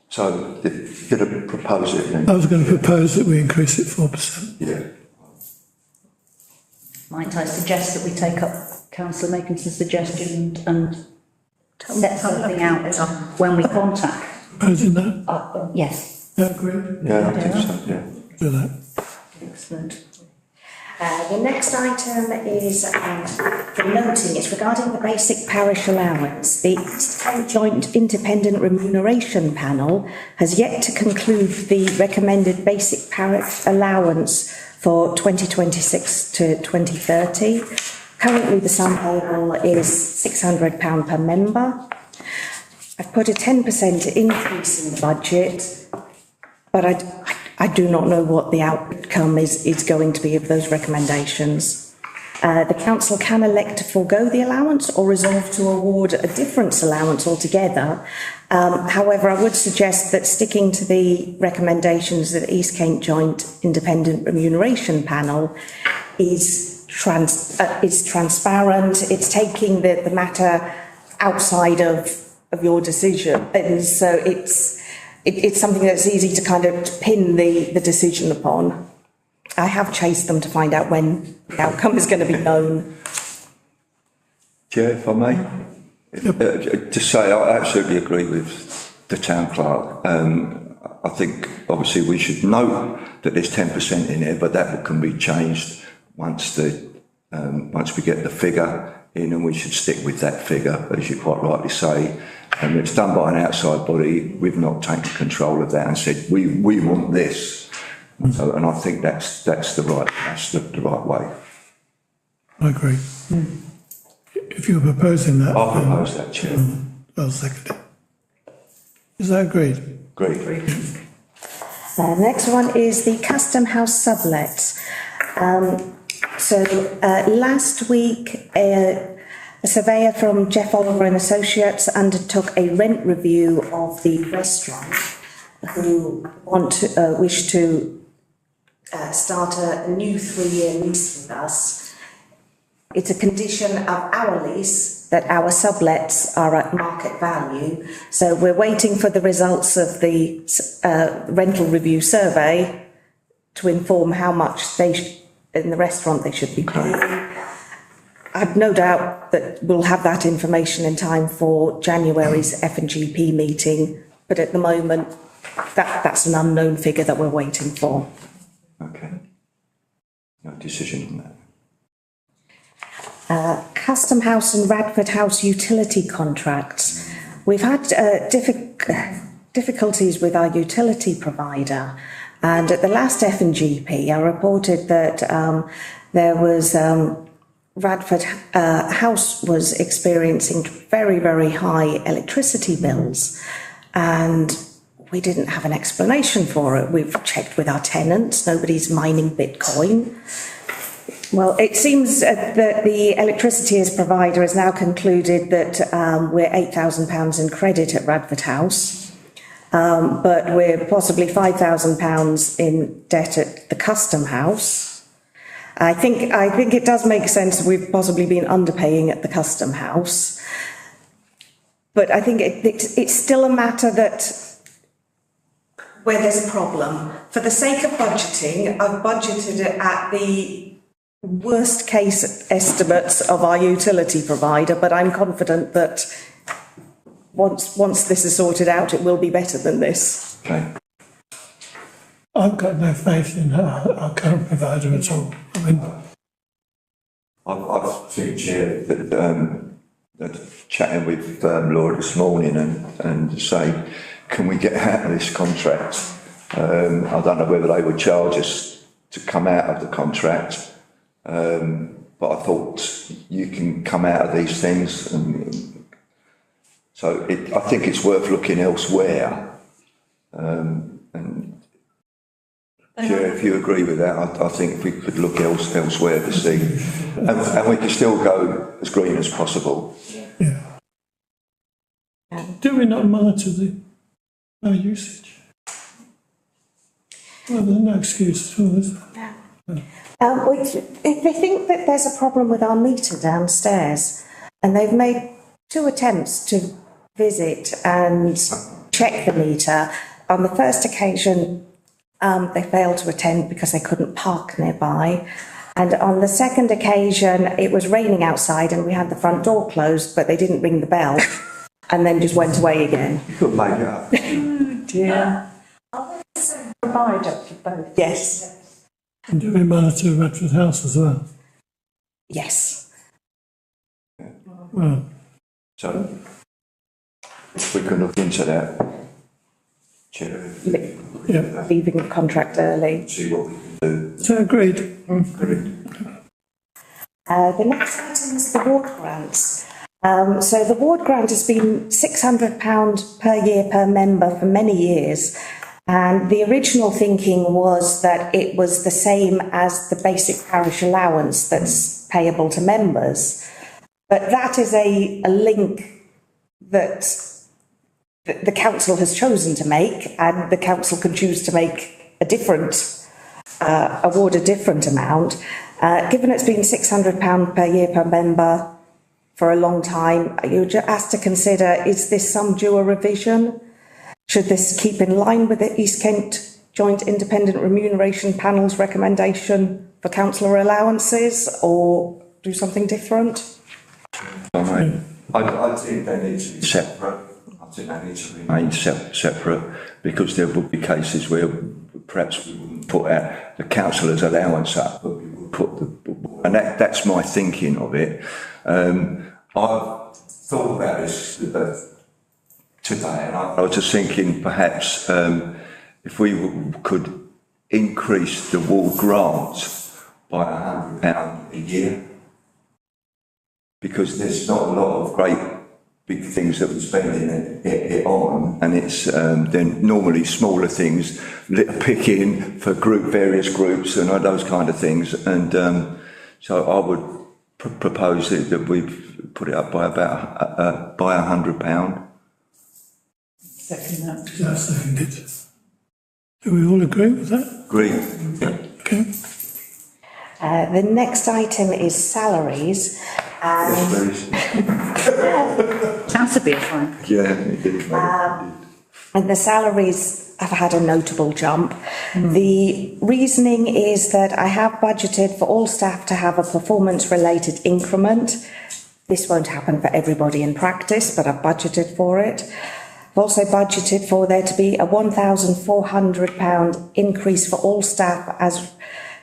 So, if you're going to propose it, then. I was going to propose that we increase it 4%. Yeah. Might I suggest that we take up councillor Makinson's suggestion and set something out when we contact? Proposing that? Yes. Yeah, agreed. Yeah, I think so, yeah. Do that. Excellent. The next item is the noting. It's regarding the basic parish allowance. The East Kent Joint Independent Remuneration Panel has yet to conclude the recommended basic parish allowance for 2026 to 2030. Currently, the sum payable is £600 per member. I've put a 10% increase in the budget, but I do not know what the outcome is going to be of those recommendations. The council can elect to forego the allowance or resolve to award a difference allowance altogether. However, I would suggest that sticking to the recommendations of the East Kent Joint Independent Remuneration Panel is transparent. It's taking the matter outside of your decision, and so it's something that's easy to kind of pin the decision upon. I have chased them to find out when the outcome is going to be known. Chair, if I may, to say I absolutely agree with the town clerk. I think obviously we should note that there's 10% in there, but that can be changed once we get the figure in, and we should stick with that figure, as you quite rightly say. And it's done by an outside body. We've not taken control of that and said we want this. So, and I think that's the right way. I agree. If you're proposing that. I'll propose that, Chair. I'll second it. Is that agreed? Agreed. The next one is the Custom House sublets. Last week, a surveyor from Jeff Oliver and Associates undertook a rent review of the restaurant who wish to start a new 3-year lease with us. It's a condition of our lease that our sublets are at market value. So we're waiting for the results of the rental review survey to inform how much in the restaurant they should be paying. I've no doubt that we'll have that information in time for January's F&GP meeting, but at the moment, that's an unknown figure that we're waiting for. Okay. No decision on Custom House and Radford House utility contracts. We've had difficulties with our utility provider, and at the last F&GP I reported that there was Radford House was experiencing very, very high electricity bills, and we didn't have an explanation for it. We've checked with our tenants, nobody's mining Bitcoin. Well, it seems that the electricity provider has now concluded that we're £8,000 in credit at Radford House, but we're possibly £5,000 in debt at the Custom House. I think it does make sense we've possibly been underpaying at the Custom House, but I think it's still a matter that where there's a problem. For the sake of budgeting, I've budgeted it at the worst case estimates of our utility provider, but I'm confident that once this is sorted out, it will be better than this. Okay. I've got no faith in our current provider at all. I mean, I think, Chair, that chatting with Laura this morning and say, can we get out of this contract? I don't know whether they would charge us to come out of the contract. But I thought you can come out of these things, and so I think it's worth looking elsewhere. And Chair, if you agree with that, I think if we could look elsewhere to see, and we can still go as green as possible. yeah. Do we not monitor our usage? Well, there's no excuse at all, is there? They think that there's a problem with our meter downstairs, and they've made 2 attempts to visit and check the meter. On the first occasion, they failed to attend because they couldn't park nearby. And on the second occasion, it was raining outside and we had the front door closed, but they didn't ring the bell and then just went away again. You could make it up. Oh dear. Are they the same provider for both? Yes. And do we monitor Radford House as well? Yes. Well, So if we can look into that, Chair, yeah. Leaving the contract early. see what we can do. So agreed. The next item is the ward grants. So the ward grant has been £600 per year per member for many years. And the original thinking was that it was the same as the basic parish allowance that's payable to members. But that is a link that the council has chosen to make, and the council can choose to make a different, award a different amount. Given it's been £600 per year per member for a long time, you're just asked to consider, is this sum due a revision? Should this keep in line with the East Kent Joint Independent Remuneration Panel's recommendation for councillor allowances, or do something different? I think they need to be separate. I think they need to remain separate, because there would be cases where perhaps we wouldn't put out the councillor's allowance up, but we would put and that's my thinking of it. I've thought about this today, and I was just thinking perhaps if we could increase the ward grant by £100 a year, because there's not a lot of great big things that we're spending it on, and it's then normally smaller things, picking for various groups and all those kind of things, and so I would propose that we put it up by about by £100. Second that. That's seconded. Do we all agree with that? Agree. Okay. The next item is salaries. Sounds to be a fine. Yeah, it did. And the salaries have had a notable jump. The reasoning is that I have budgeted for all staff to have a performance-related increment. This won't happen for everybody in practice, but I've budgeted for it. I've also budgeted for there to be a £1,400 increase for all staff as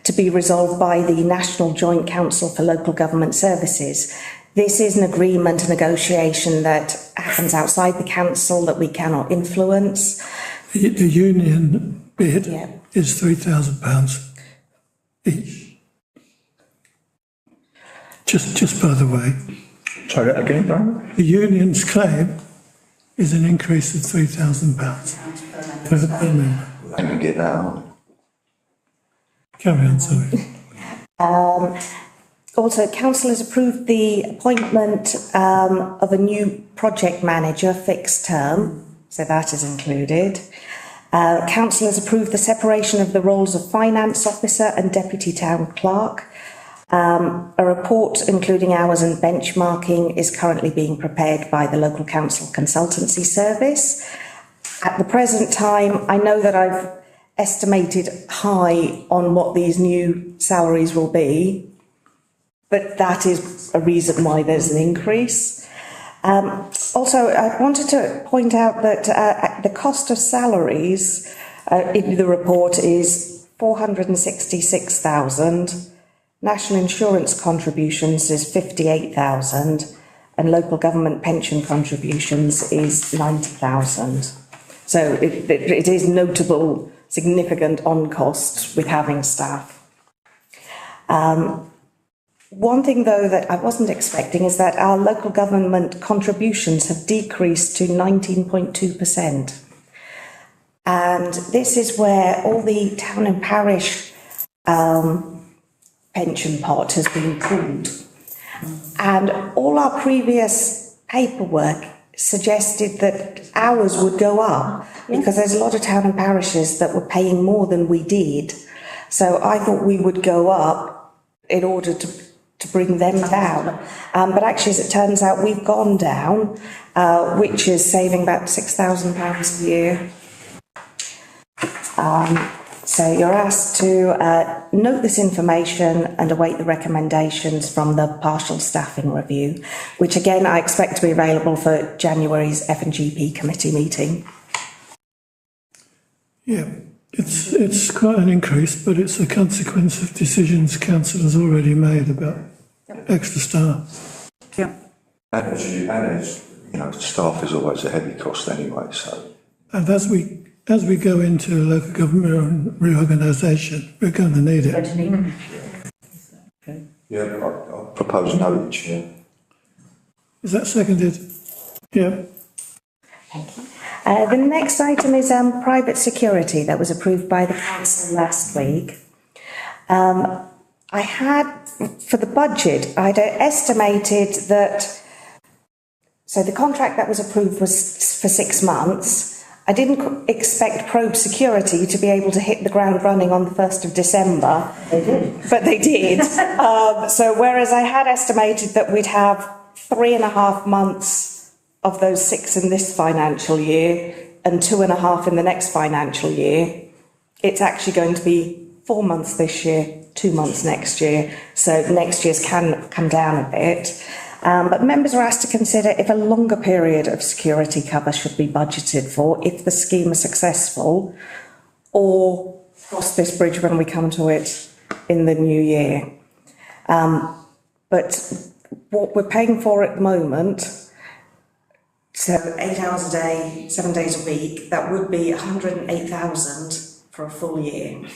to be resolved by the National Joint Council for Local Government Services. This is an agreement, a negotiation that happens outside the council that we cannot influence. The union bid Yeah. is £3,000 each. Just by the way. Try that again, Brian? The union's claim is an increase of £3,000 per member. I can get that on. Carry on, sorry. Also, council has approved the appointment of a new project manager, fixed term, so that is included. Council has approved the separation of the roles of finance officer and deputy town clerk. A report including hours and benchmarking is currently being prepared by the local council consultancy service. At the present time, I know that I've estimated high on what these new salaries will be, but that is a reason why there's an increase. Also, I wanted to point out that the cost of salaries in the report is 466,000. National insurance contributions is 58,000, and local government pension contributions is 90,000. So it is notable, significant on costs with having staff. One thing, though, that I wasn't expecting is that our local government contributions have decreased to 19.2%. And this is where all the town and parish pension pot has been pulled. And all our previous paperwork suggested that ours would go up because there's a lot of town and parishes that were paying more than we did. So I thought we would go up in order to bring them down. But actually, as it turns out, we've gone down, which is saving about £6,000 a year. So you're asked to note this information and await the recommendations from the partial staffing review, which again I expect to be available for January's F&GP committee meeting. Yeah, it's quite an increase, but it's a consequence of decisions council has already made about extra staff. Yeah. And as you know, staff is always a heavy cost anyway, so. And as we go into local government reorganisation, we're going to need it. Yeah, I propose no, Chair. Is that seconded? Yeah. Thank you. The next item is private security that was approved by the council last week. I had, for the budget, I'd estimated that, so the contract that was approved was for 6 months. I didn't expect Probe Security to be able to hit the ground running on the 1st of December. They did. But they did. So whereas I had estimated that we'd have 3.5 months of those 6 in this financial year and 2.5 in the next financial year, it's actually going to be 4 months this year, 2 months next year. So next year's can come down a bit. But members are asked to consider if a longer period of security cover should be budgeted for if the scheme is successful, or cross this bridge when we come to it in the new year. But what we're paying for at the moment, so 8 hours a day, 7 days a week, that would be 108,000 for a full year.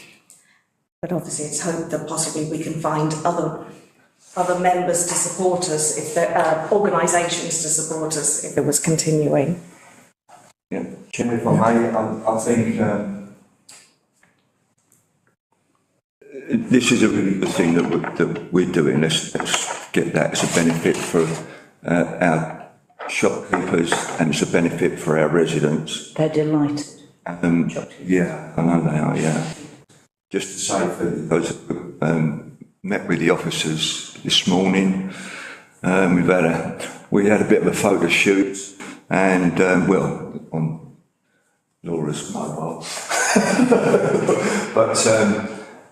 But obviously it's hoped that possibly we can find other members to support us, if organisations to support us if it was continuing. Yeah, Chair, if I may, I think this is a really good thing that we're doing. Let's get that as a benefit for our shopkeepers, and it's a benefit for our residents. They're delighted. Yeah, I know they are, yeah. Just to say for those met with the officers this morning. We had a bit of a photo shoot, and on Laura's mobile. But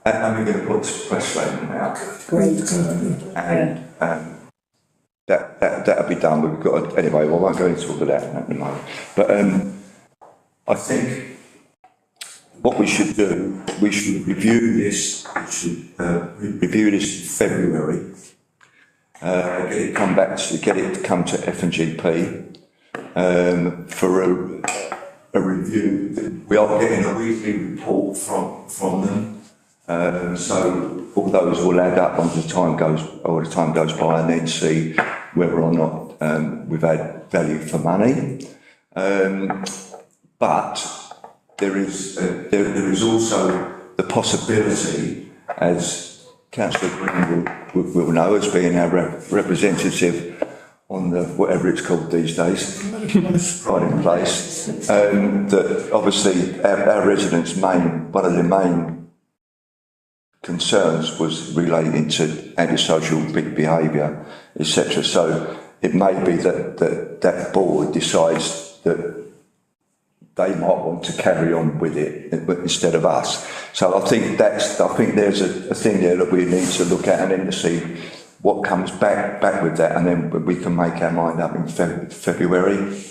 and we're going to put this press statement out. Great. And that'll be done. We've got anyway. I won't go into all of that at the moment. But I think what we should do, we should review this, review this in February, get it to come to F&GP, for a review. We are getting a weekly report from them, so all those will add up as the time goes by, and then see whether or not we've had value for money. But there is also the possibility, as Councillor Green will know, as being our representative on the, whatever it's called these days, Pride in Place, that obviously our residents' one of their main concerns was relating to antisocial behaviour, etc. So it may be that board decides that they might want to carry on with it instead of us. So I think there's a thing there that we need to look at, and then to see what comes back with that, and then we can make our mind up in February.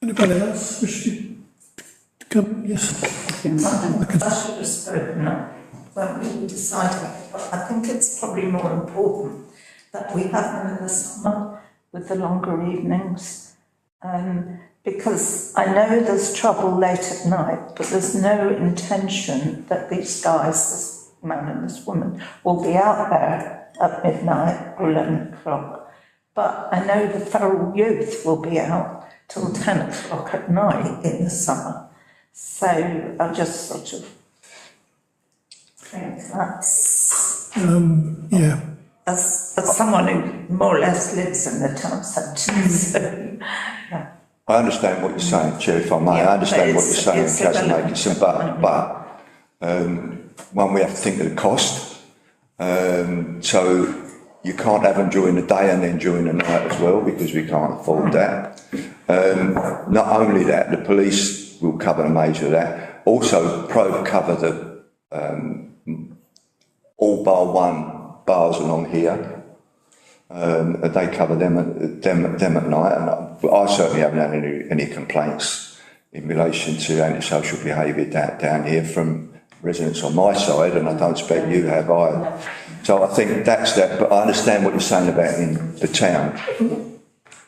Anybody else wish to come? Yes. I should have spoken up when we decided, but I think it's probably more important that we have them in the summer with the longer evenings. Because I know there's trouble late at night, but there's no intention that these guys, this man and this woman, will be out there at midnight or 11 o'clock. But I know the feral youth will be out till 10 o'clock at night in the summer. So I just sort of think that's... yeah. As someone who more or less lives in the town centre, so, yeah. I understand what you're saying, Chair, if I may. I understand what you're saying, Councillor Makinson, but one, we have to think of the cost. So you can't have them during the day and then during the night as well, because we can't afford that. Not only that, the police will cover a major of that. Also, Probe cover the all bar one bars along here. They cover them at night, and I certainly haven't had any complaints in relation to antisocial behaviour down here from residents on my side, and I don't expect you have either. So I think that's that, but I understand what you're saying about in the town.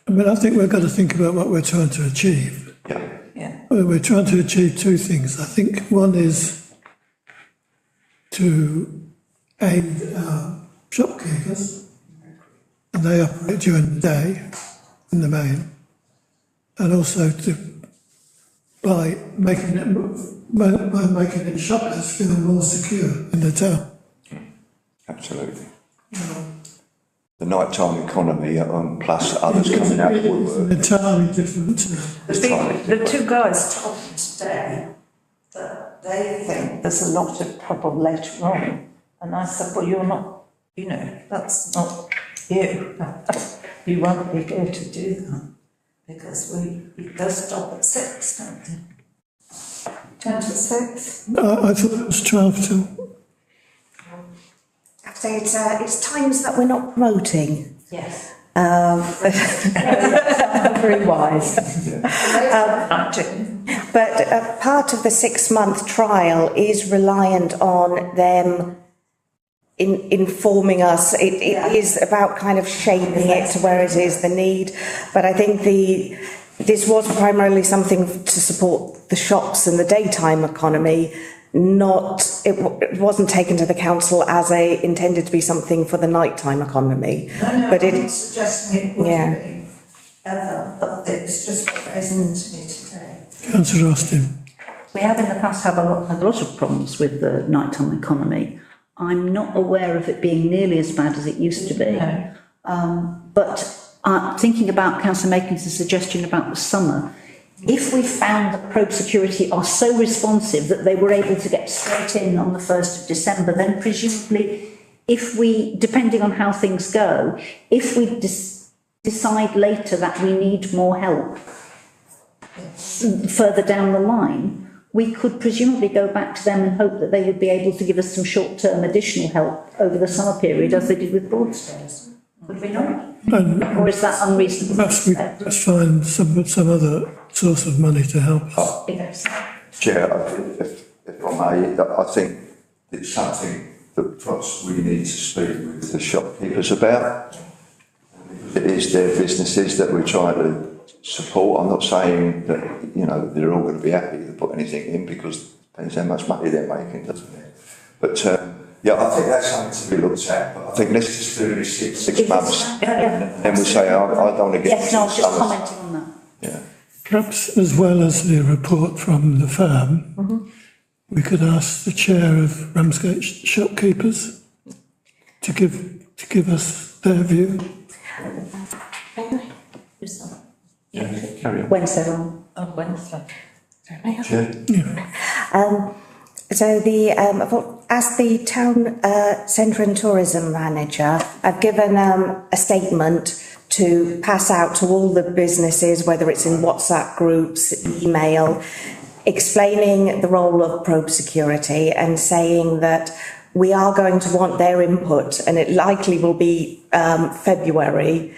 I mean, I think we've got to think about what we're trying to achieve. Yeah. Well, we're trying to achieve two things. I think one is to aid our shopkeepers, and they operate during the day in the main, and also by making it shoppers feel more secure in the town. Absolutely. The nighttime economy, plus others coming out of woodwork. Entirely different. The two guys told me today that they think there's a lot of trouble later on, and I said, well, you're not, that's not you. You won't be here to do that, because they stop at 6, don't they? 10 to 6? I thought it was 12 till. I think it's times that we're not promoting. Yes. Very wise. But part of the 6-month trial is reliant on them informing us. It is about kind of shaping it to where it is the need. But I think this was primarily something to support the shops and the daytime economy. It wasn't taken to the council as intended to be something for the nighttime economy. No, but I'm not suggesting it would be ever, but it's just what goes into me today. Councillor Austin. We have in the past had a lot of problems with the nighttime economy. I'm not aware of it being nearly as bad as it used to be. No. But thinking about Councillor Makinson's suggestion about the summer, if we found that Probe Security are so responsive that they were able to get straight in on the 1st of December, then presumably, if we, depending on how things go, if we decide later that we need more help further down the line, we could presumably go back to them and hope that they would be able to give us some short-term additional help over the summer period, as they did with Broadstairs. Would we not? Or is that unreasonable? Perhaps we find some other source of money to help us. Chair, if I may, I think it's something that perhaps we need to speak with the shopkeepers about. It is their businesses that we're trying to support. I'm not saying that, you know, they're all going to be happy to put anything in, because it depends how much money they're making, doesn't it? But yeah, I think that's something to be looked at. But I think let's just do this six months, and then we'll say, I don't want to get. Yes, no, I was just commenting on that. Yeah. Perhaps as well as the report from the firm, we could ask the chair of Ramsgate shopkeepers to give us their view. Carry on. Wednesday on. On Wednesday. Chair? So as the town centre and tourism manager, I've given a statement to pass out to all the businesses, whether it's in WhatsApp groups, email, explaining the role of probe security and saying that we are going to want their input, and it likely will be February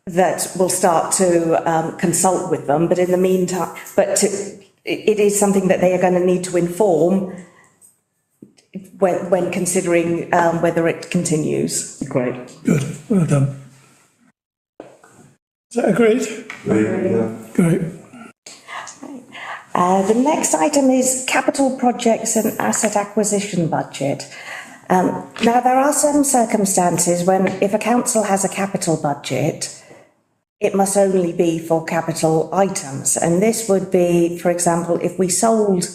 that we'll start to consult with them. But in the meantime, it is something that they are going to need to inform when considering whether it continues. Great. Good, well done. Is that agreed? Great. The next item is capital projects and asset acquisition budget. Now, there are some circumstances when, if a council has a capital budget, it must only be for capital items. And this would be, for example, if we sold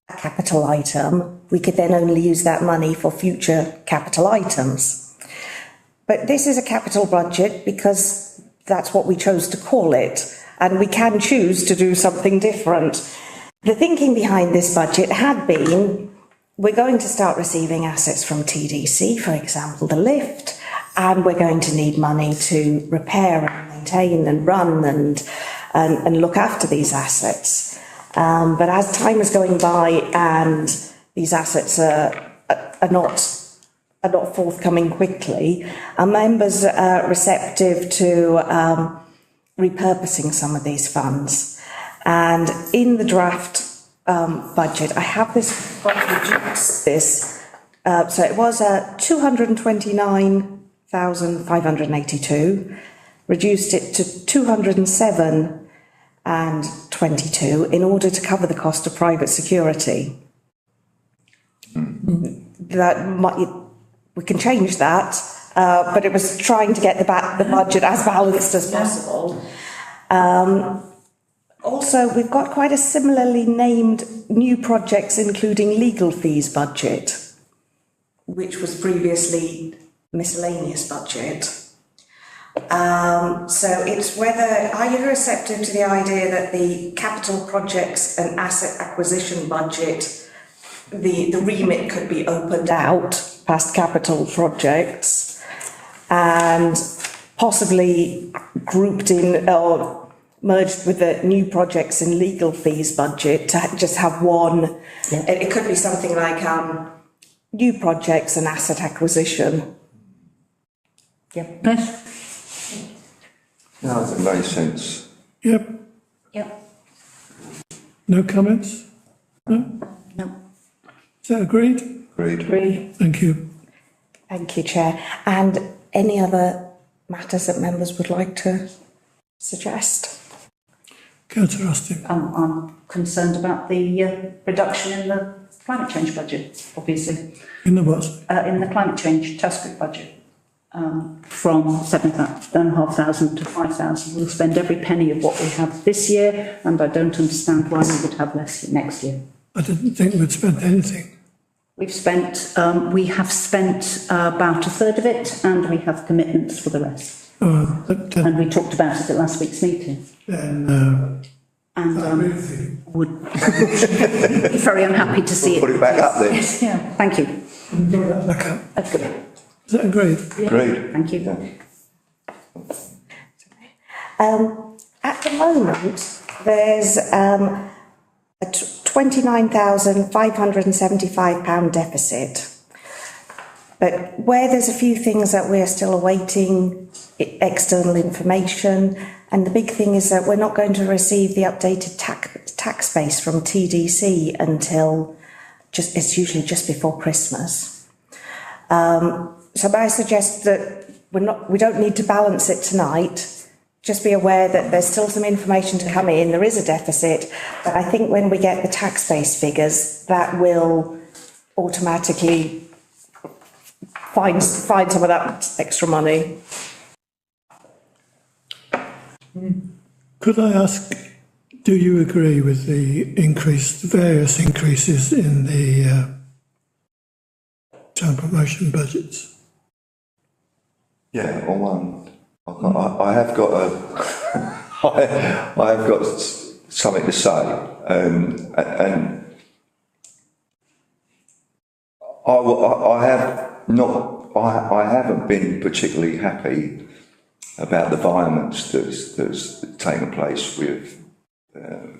a capital item, we could then only use that money for future capital items. But this is a capital budget because that's what we chose to call it, and we can choose to do something different. The thinking behind this budget had been, we're going to start receiving assets from TDC, for example, the lift, and we're going to need money to repair and maintain and run and look after these assets. But as time is going by and these assets are not forthcoming quickly, our members are receptive to repurposing some of these funds. And in the draft budget, I have this, so it was 229,582, reduced it to 207,022 in order to cover the cost of private security. We can change that, but it was trying to get the budget as balanced as possible. Also, we've got quite a similarly named new projects including legal fees budget, which was previously miscellaneous budget. So it's whether, are you receptive to the idea that the capital projects and asset acquisition budget, the remit could be opened out past capital projects and possibly grouped in or merged with the new projects and legal fees budget to just have one. Yeah. It could be something like new projects and asset acquisition. Yep. No, that makes sense. Yep. Yep. No comments? No? No. Is that agreed? Agreed. Thank you. Thank you, Chair. And any other matters that members would like to suggest? Councillor Austin. I'm concerned about the reduction in the climate change budget, obviously. In the what? In the climate change task group budget, from 7,500 to 5,000. We'll spend every penny of what we have this year, and I don't understand why we would have less next year. I didn't think we'd spent anything. We have spent about a third of it, and we have commitments for the rest. And we talked about it at last week's meeting. Would be very unhappy to see Put it back up then. Yeah, thank you. Put that back up. That's good. Is that agreed? Agreed. Thank you. At the moment, there's a £29,575 deficit. But where there's a few things that we're still awaiting external information, And the big thing is that we're not going to receive the updated tax base from TDC until it's usually just before Christmas. So I suggest that we don't need to balance it tonight. Just be aware that there's still some information to come in. There is a deficit, but I think when we get the tax base figures, that will automatically find some of that extra money. Could I ask, do you agree with the various increases in the town promotion budgets? Yeah, on one, I have got I have got something to say, and I haven't been particularly happy about the violence that's taken place with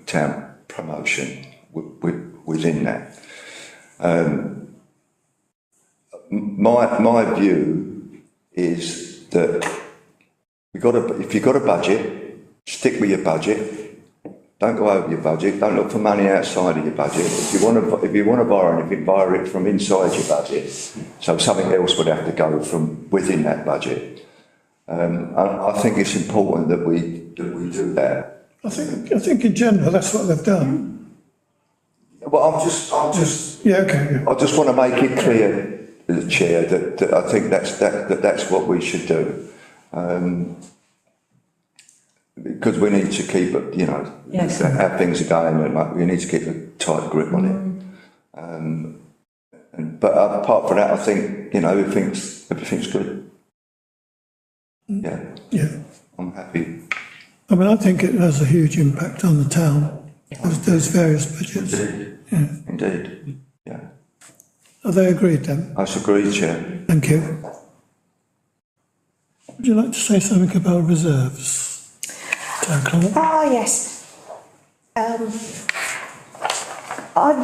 town promotion within that. My view is that if you've got a budget, stick with your budget. Don't go over your budget. Don't look for money outside of your budget. If you want to borrow anything, borrow it from inside your budget. So something else would have to go from within that budget. I think it's important that we do that. I think in general that's what they've done. Well, I'm just. Yeah, okay. Yeah. I just want to make it clear, Chair, that I think that's what we should do, because we need to keep it. Yes. How things are going, we need to keep a tight grip on it. But apart from that, I think everything's good. Yeah. I'm happy. I mean, I think it has a huge impact on the town, those various budgets. Indeed. Yeah. Are they agreed then? I agree, Chair. Thank you. Would you like to say something about reserves? Town Clerk? Yes. On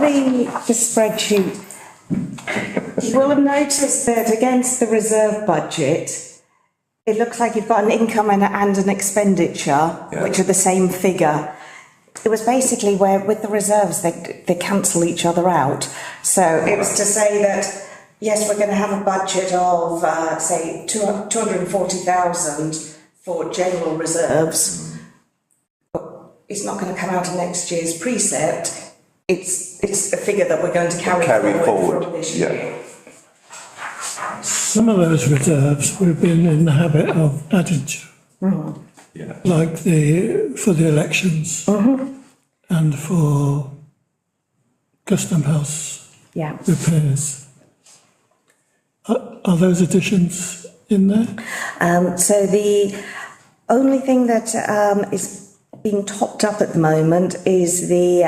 the spreadsheet, you will have noticed that against the reserve budget, it looks like you've got an income and an expenditure, which are the same figure. It was basically where, with the reserves, they cancel each other out. So it was to say that, yes, we're going to have a budget of, say, 240,000 for general reserves. But it's not going to come out of next year's precept. It's a figure that we're going to carry forward from this year. Some of those reserves we've been in the habit of adding to, like for the elections and for custom house repairs. Are those additions in there? So the only thing that is being topped up at the moment is the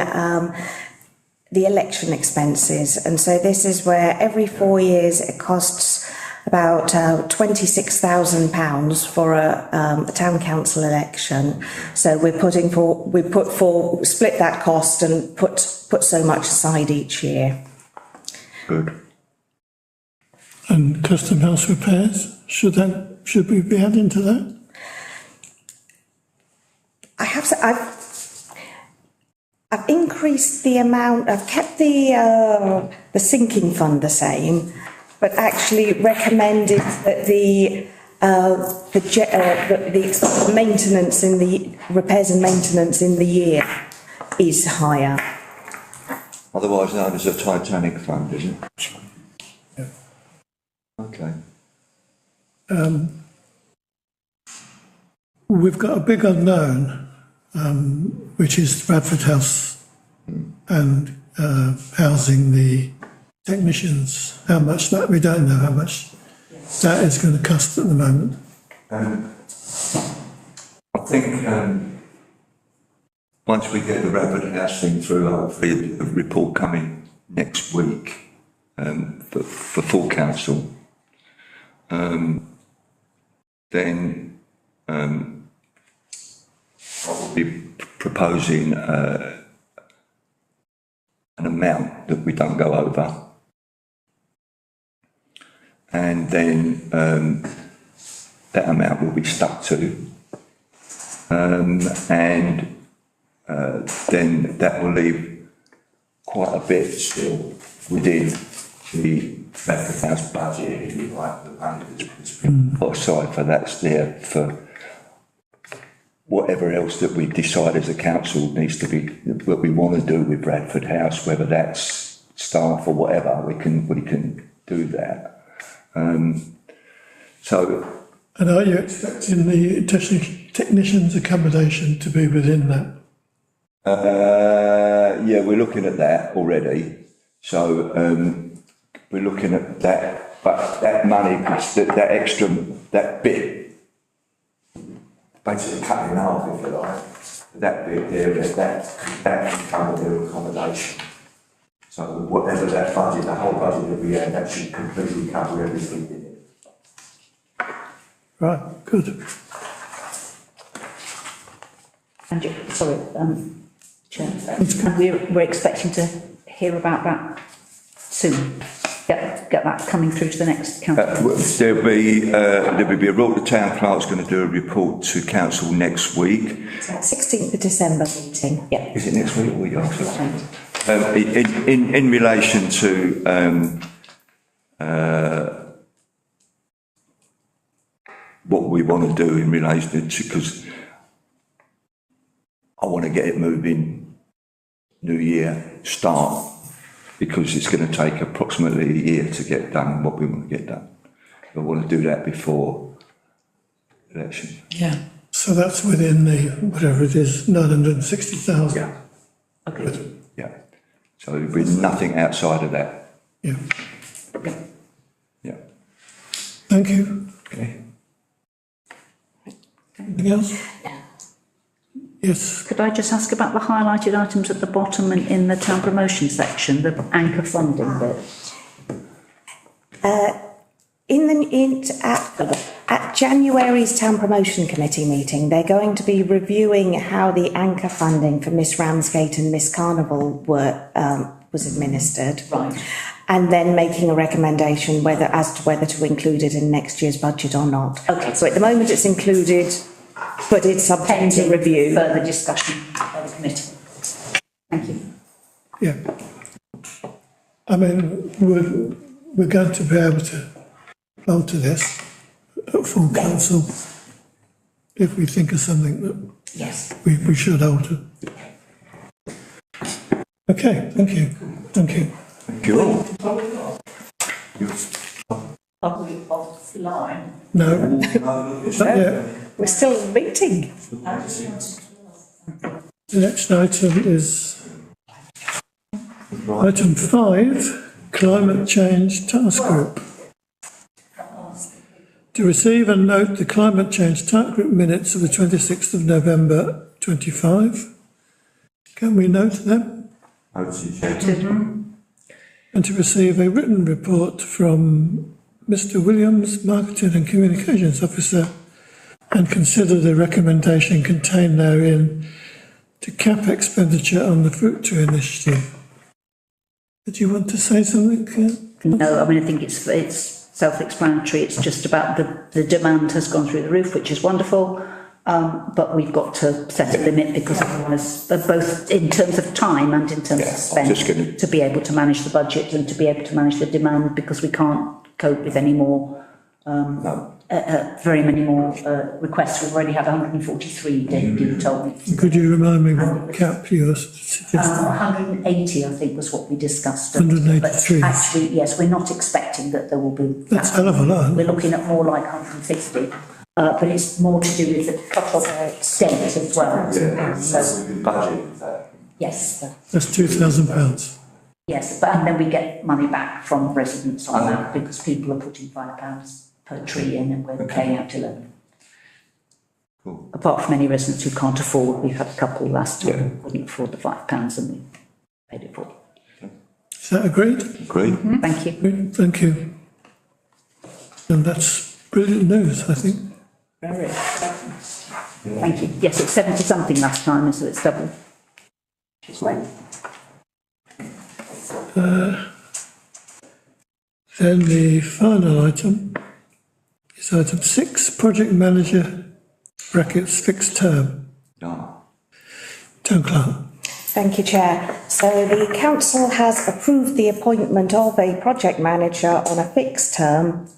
election expenses, and so this is where every 4 years it costs about £26,000 for a town council election. So split that cost and put so much aside each year. Good. And custom house repairs, should we be adding to that? I've increased the amount. I've kept the sinking fund the same, but actually recommended that the maintenance in the repairs and maintenance in the year is higher. Otherwise known as a Titanic fund, isn't it? Yeah. Okay. We've got a big unknown, which is Bradford House and housing the technicians. How much that, we don't know how much that is going to cost at the moment. I think once we get the Bradford House thing through, hopefully a report coming next week for full council, then I will be proposing an amount that we don't go over, and then that amount will be stuck to, and then that will leave quite a bit still within the Bradford House budget, if you like, the money that's been put aside for that's there for whatever else that we decide as a council needs to be, what we want to do with Bradford House, whether that's staff or whatever, we can do that. So. And are you expecting the technicians' accommodation to be within that? Yeah, we're looking at that already. So we're looking at that, but that money, that extra, that bit, basically cut in half, if you like. That bit there, that can cover their accommodation. So whatever that budget, the whole budget that we had, that should completely cover everything in it. Right, good. And sorry, Chair, we're expecting to hear about that soon. Get that coming through to the next council. There'll be a report. The town clerk's going to do a report to council next week. 16th of December meeting. Yeah. Is it next week or week after? In relation to what we want to do in relation to, because I want to get it moving New Year start, because it's going to take approximately a year to get done what we want to get done. I want to do that before election. Yeah. So that's within the, whatever it is, 960,000? Yeah. Okay. Yeah. So there'll be nothing outside of that. Yeah. Yeah. Thank you. Okay. Anything else? Yes. Could I just ask about the highlighted items at the bottom and in the town promotion section, the anchor funding bit? At January's Town Promotion Committee meeting, they're going to be reviewing how the anchor funding for Miss Ramsgate and Miss Carnival was administered. Right. And then making a recommendation as to whether to include it in next year's budget or not. Okay. So at the moment it's included, but it's subject to review. Further discussion by the committee. Thank you. Yeah. I mean, we're going to be able to alter this at full council if we think of something that Yes. we should alter. Okay, thank you. Thank you. Thank you all. Are we offline? No. Not yet. We're still in meeting. The next item is item 5, Climate Change Task Group. To receive and note the Climate Change Task Group minutes of the 26th of November 25. Can we note them? And to receive a written report from Mr. Williams, Marketing and Communications Officer, and consider the recommendation contained therein to cap expenditure on the fruit tree initiative. Did you want to say something? No, I mean, I think it's self-explanatory. It's just about the demand has gone through the roof, which is wonderful. But we've got to set a limit, because otherwise, both in terms of time and in terms of spend, to be able to manage the budget and to be able to manage the demand, because we can't cope with any more, very many more requests. We've already had 143, Dave told me. Could you remind me what cap you're suggesting? 180, I think, was what we discussed. 183. But actually, yes, we're not expecting that there will be. That's a hell of a lot. We're looking at more like 150. But it's more to do with the cut-off date as well. Yeah, so, budget with that. yes. That's £2,000. Yes, but and then we get money back from residents on that, because people are putting £5 per tree in, and we're paying out 11. Cool. Apart from any residents who can't afford, we've had a couple last time who couldn't afford the £5 and we paid it for. Is that agreed? Agreed. Thank you. Thank you. And that's brilliant news, I think. Very. Thank you. Yes, it's 70 something last time, so it's double. Right. Then the final item is item 6, Project Manager brackets fixed term. No. Town clerk. Thank you, Chair. So the council has approved the appointment of a project manager on a fixed term,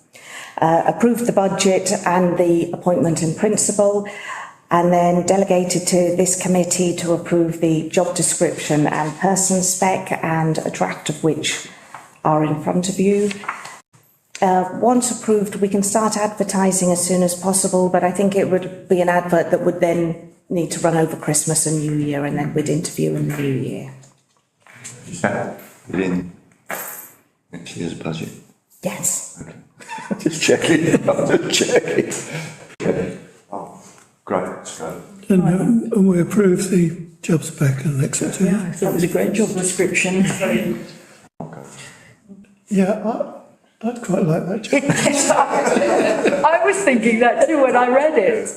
approved the budget and the appointment in principle, and then delegated to this committee to approve the job description and person spec, and a draft of which are in front of you. Once approved, we can start advertising as soon as possible, but I think it would be an advert that would then need to run over Christmas and New Year, and then we'd interview in the New Year. Within next year's budget. Yes. Okay. Just checking. I'm just checking. Yeah. Oh, great. Let's go. And we approve the job spec and etc. I thought it was a great job description. Yeah, I'd quite like that job. I was thinking that too when I read it.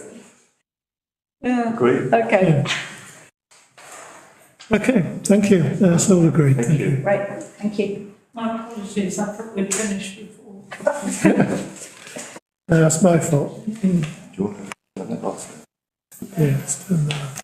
Yeah. Agree. Okay. Okay, thank you. That's all agreed. Thank you. Right, thank you. My apologies, I thought we'd finished before. That's my fault. Do you want to turn that off? Yeah, it's done that.